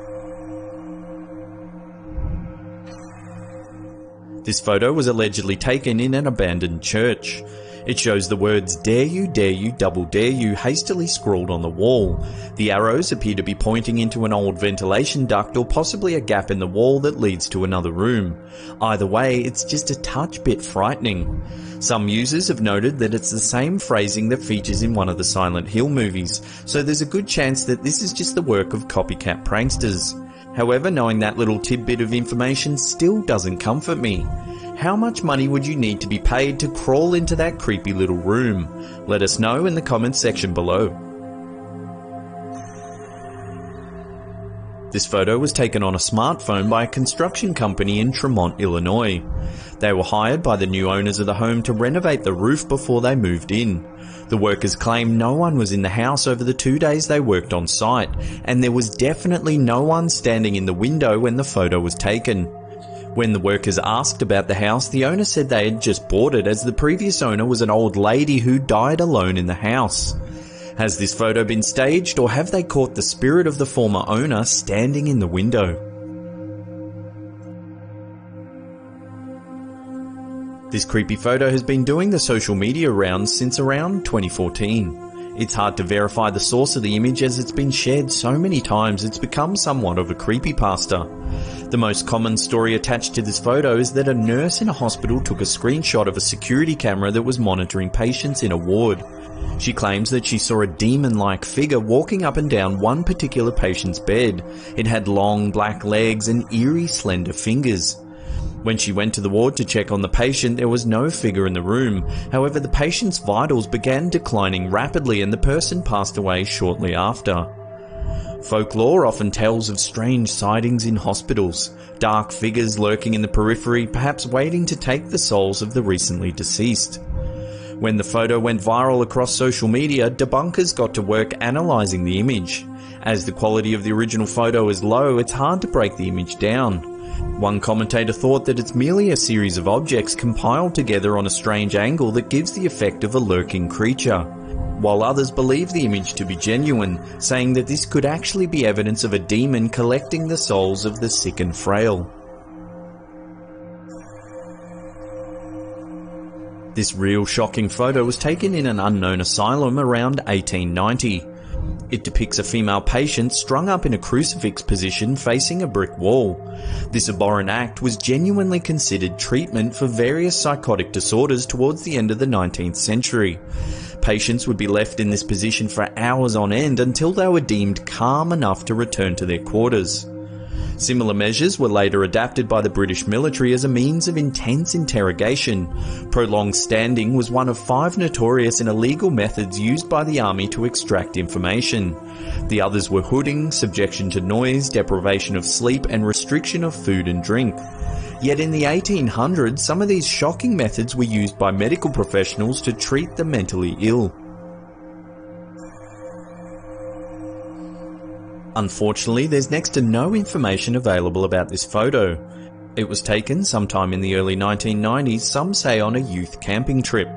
This photo was allegedly taken in an abandoned church. It shows the words dare you, double dare you hastily scrawled on the wall. The arrows appear to be pointing into an old ventilation duct or possibly a gap in the wall that leads to another room. Either way, it's just a touch bit frightening. Some users have noted that it's the same phrasing that features in one of the Silent Hill movies, so there's a good chance that this is just the work of copycat pranksters. However, knowing that little tidbit of information still doesn't comfort me. How much money would you need to be paid to crawl into that creepy little room? Let us know in the comments section below. This photo was taken on a smartphone by a construction company in Tremont, Illinois. They were hired by the new owners of the home to renovate the roof before they moved in. The workers claim no one was in the house over the 2 days they worked on site, and there was definitely no one standing in the window when the photo was taken. When the workers asked about the house, the owner said they had just bought it as the previous owner was an old lady who died alone in the house. Has this photo been staged, or have they caught the spirit of the former owner standing in the window? This creepy photo has been doing the social media rounds since around 2014. It's hard to verify the source of the image as it's been shared so many times it's become somewhat of a creepypasta. The most common story attached to this photo is that a nurse in a hospital took a screenshot of a security camera that was monitoring patients in a ward. She claims that she saw a demon-like figure walking up and down one particular patient's bed. It had long black legs and eerie slender fingers. When she went to the ward to check on the patient, there was no figure in the room. However, the patient's vitals began declining rapidly and the person passed away shortly after. Folklore often tells of strange sightings in hospitals, dark figures lurking in the periphery, perhaps waiting to take the souls of the recently deceased. When the photo went viral across social media, debunkers got to work analysing the image. As the quality of the original photo is low, it's hard to break the image down. One commentator thought that it's merely a series of objects compiled together on a strange angle that gives the effect of a lurking creature, while others believe the image to be genuine, saying that this could actually be evidence of a demon collecting the souls of the sick and frail. This real shocking photo was taken in an unknown asylum around 1890. It depicts a female patient strung up in a crucifix position facing a brick wall. This abhorrent act was genuinely considered treatment for various psychotic disorders towards the end of the 19th century. Patients would be left in this position for hours on end until they were deemed calm enough to return to their quarters. Similar measures were later adapted by the British military as a means of intense interrogation. Prolonged standing was one of 5 notorious and illegal methods used by the army to extract information. The others were hooding, subjection to noise, deprivation of sleep, and restriction of food and drink. Yet in the 1800s, some of these shocking methods were used by medical professionals to treat the mentally ill. Unfortunately, there's next to no information available about this photo. It was taken sometime in the early 1990s, some say on a youth camping trip.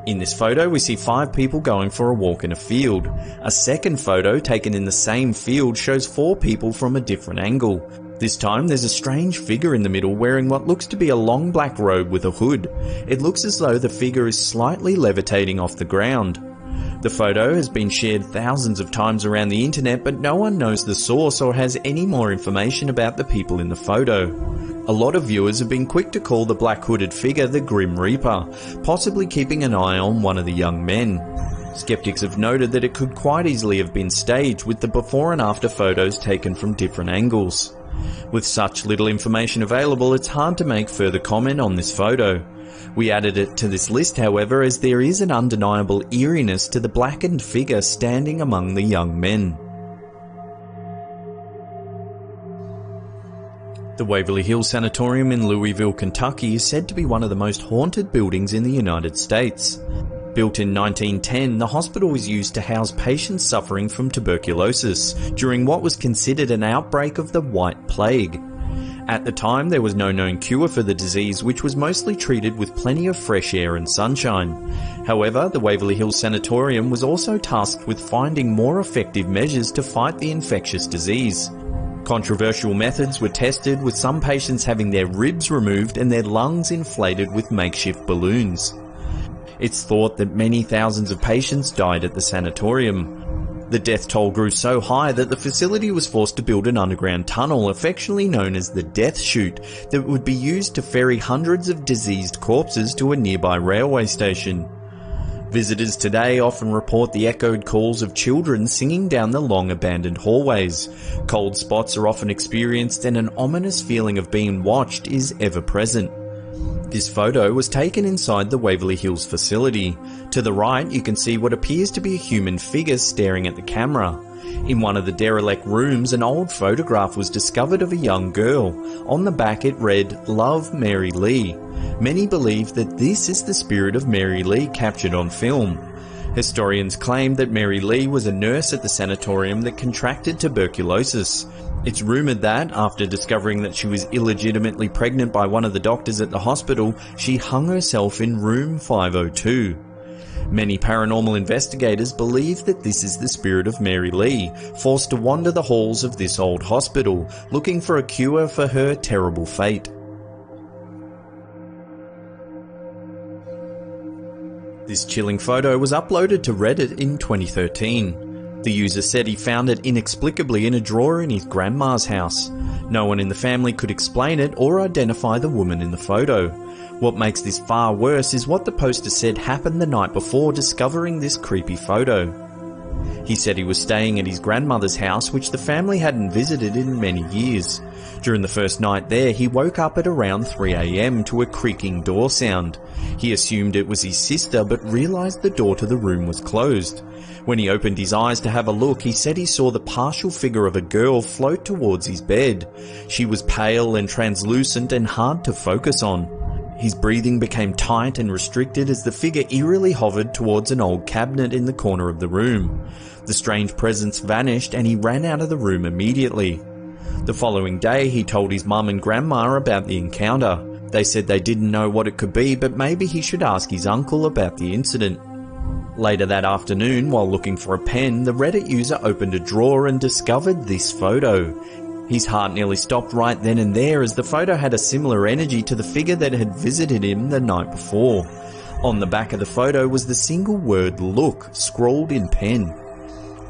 In this photo, we see 5 people going for a walk in a field. A second photo taken in the same field shows 4 people from a different angle. This time, there's a strange figure in the middle wearing what looks to be a long black robe with a hood. It looks as though the figure is slightly levitating off the ground. The photo has been shared thousands of times around the internet, but no one knows the source or has any more information about the people in the photo. A lot of viewers have been quick to call the black hooded figure the Grim Reaper, possibly keeping an eye on one of the young men. Skeptics have noted that it could quite easily have been staged, with the before and after photos taken from different angles. With such little information available, it's hard to make further comment on this photo. We added it to this list, however, as there is an undeniable eeriness to the blackened figure standing among the young men. The Waverly Hills Sanatorium in Louisville, Kentucky is said to be one of the most haunted buildings in the United States. Built in 1910, the hospital was used to house patients suffering from tuberculosis during what was considered an outbreak of the White Plague. At the time, there was no known cure for the disease, which was mostly treated with plenty of fresh air and sunshine. However, the Waverly Hills Sanatorium was also tasked with finding more effective measures to fight the infectious disease. Controversial methods were tested, with some patients having their ribs removed and their lungs inflated with makeshift balloons. It's thought that many thousands of patients died at the sanatorium. The death toll grew so high that the facility was forced to build an underground tunnel, affectionately known as the Death Chute, that would be used to ferry hundreds of diseased corpses to a nearby railway station. Visitors today often report the echoed calls of children singing down the long abandoned hallways. Cold spots are often experienced and an ominous feeling of being watched is ever present. This photo was taken inside the Waverly Hills facility. To the right, you can see what appears to be a human figure staring at the camera. In one of the derelict rooms, an old photograph was discovered of a young girl. On the back it read, "Love, Mary Lee." Many believe that this is the spirit of Mary Lee captured on film. Historians claim that Mary Lee was a nurse at the sanatorium that contracted tuberculosis. It's rumoured that, after discovering that she was illegitimately pregnant by one of the doctors at the hospital, she hung herself in room 502. Many paranormal investigators believe that this is the spirit of Mary Lee, forced to wander the halls of this old hospital, looking for a cure for her terrible fate. This chilling photo was uploaded to Reddit in 2013. The user said he found it inexplicably in a drawer in his grandma's house. No one in the family could explain it or identify the woman in the photo. What makes this far worse is what the poster said happened the night before discovering this creepy photo. He said he was staying at his grandmother's house, which the family hadn't visited in many years. During the first night there, he woke up at around 3 AM to a creaking door sound. He assumed it was his sister, but realised the door to the room was closed. When he opened his eyes to have a look, he said he saw the partial figure of a girl float towards his bed. She was pale and translucent and hard to focus on. His breathing became tight and restricted as the figure eerily hovered towards an old cabinet in the corner of the room. The strange presence vanished and he ran out of the room immediately. The following day, he told his mum and grandma about the encounter. They said they didn't know what it could be, but maybe he should ask his uncle about the incident. Later that afternoon, while looking for a pen, the Reddit user opened a drawer and discovered this photo. His heart nearly stopped right then and there, as the photo had a similar energy to the figure that had visited him the night before. On the back of the photo was the single word "look" scrawled in pen.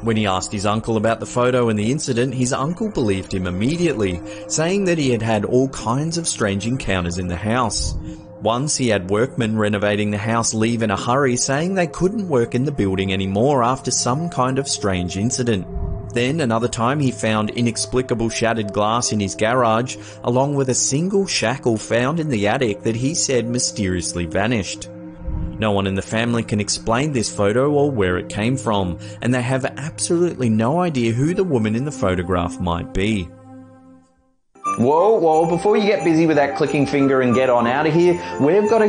When he asked his uncle about the photo and the incident, his uncle believed him immediately, saying that he had had all kinds of strange encounters in the house. Once he had workmen renovating the house leave in a hurry, saying they couldn't work in the building anymore after some kind of strange incident. Then another time he found inexplicable shattered glass in his garage, along with a single shackle found in the attic that he said mysteriously vanished. No one in the family can explain this photo or where it came from, and they have absolutely no idea who the woman in the photograph might be. Whoa, before you get busy with that clicking finger and get on out of here, we've got a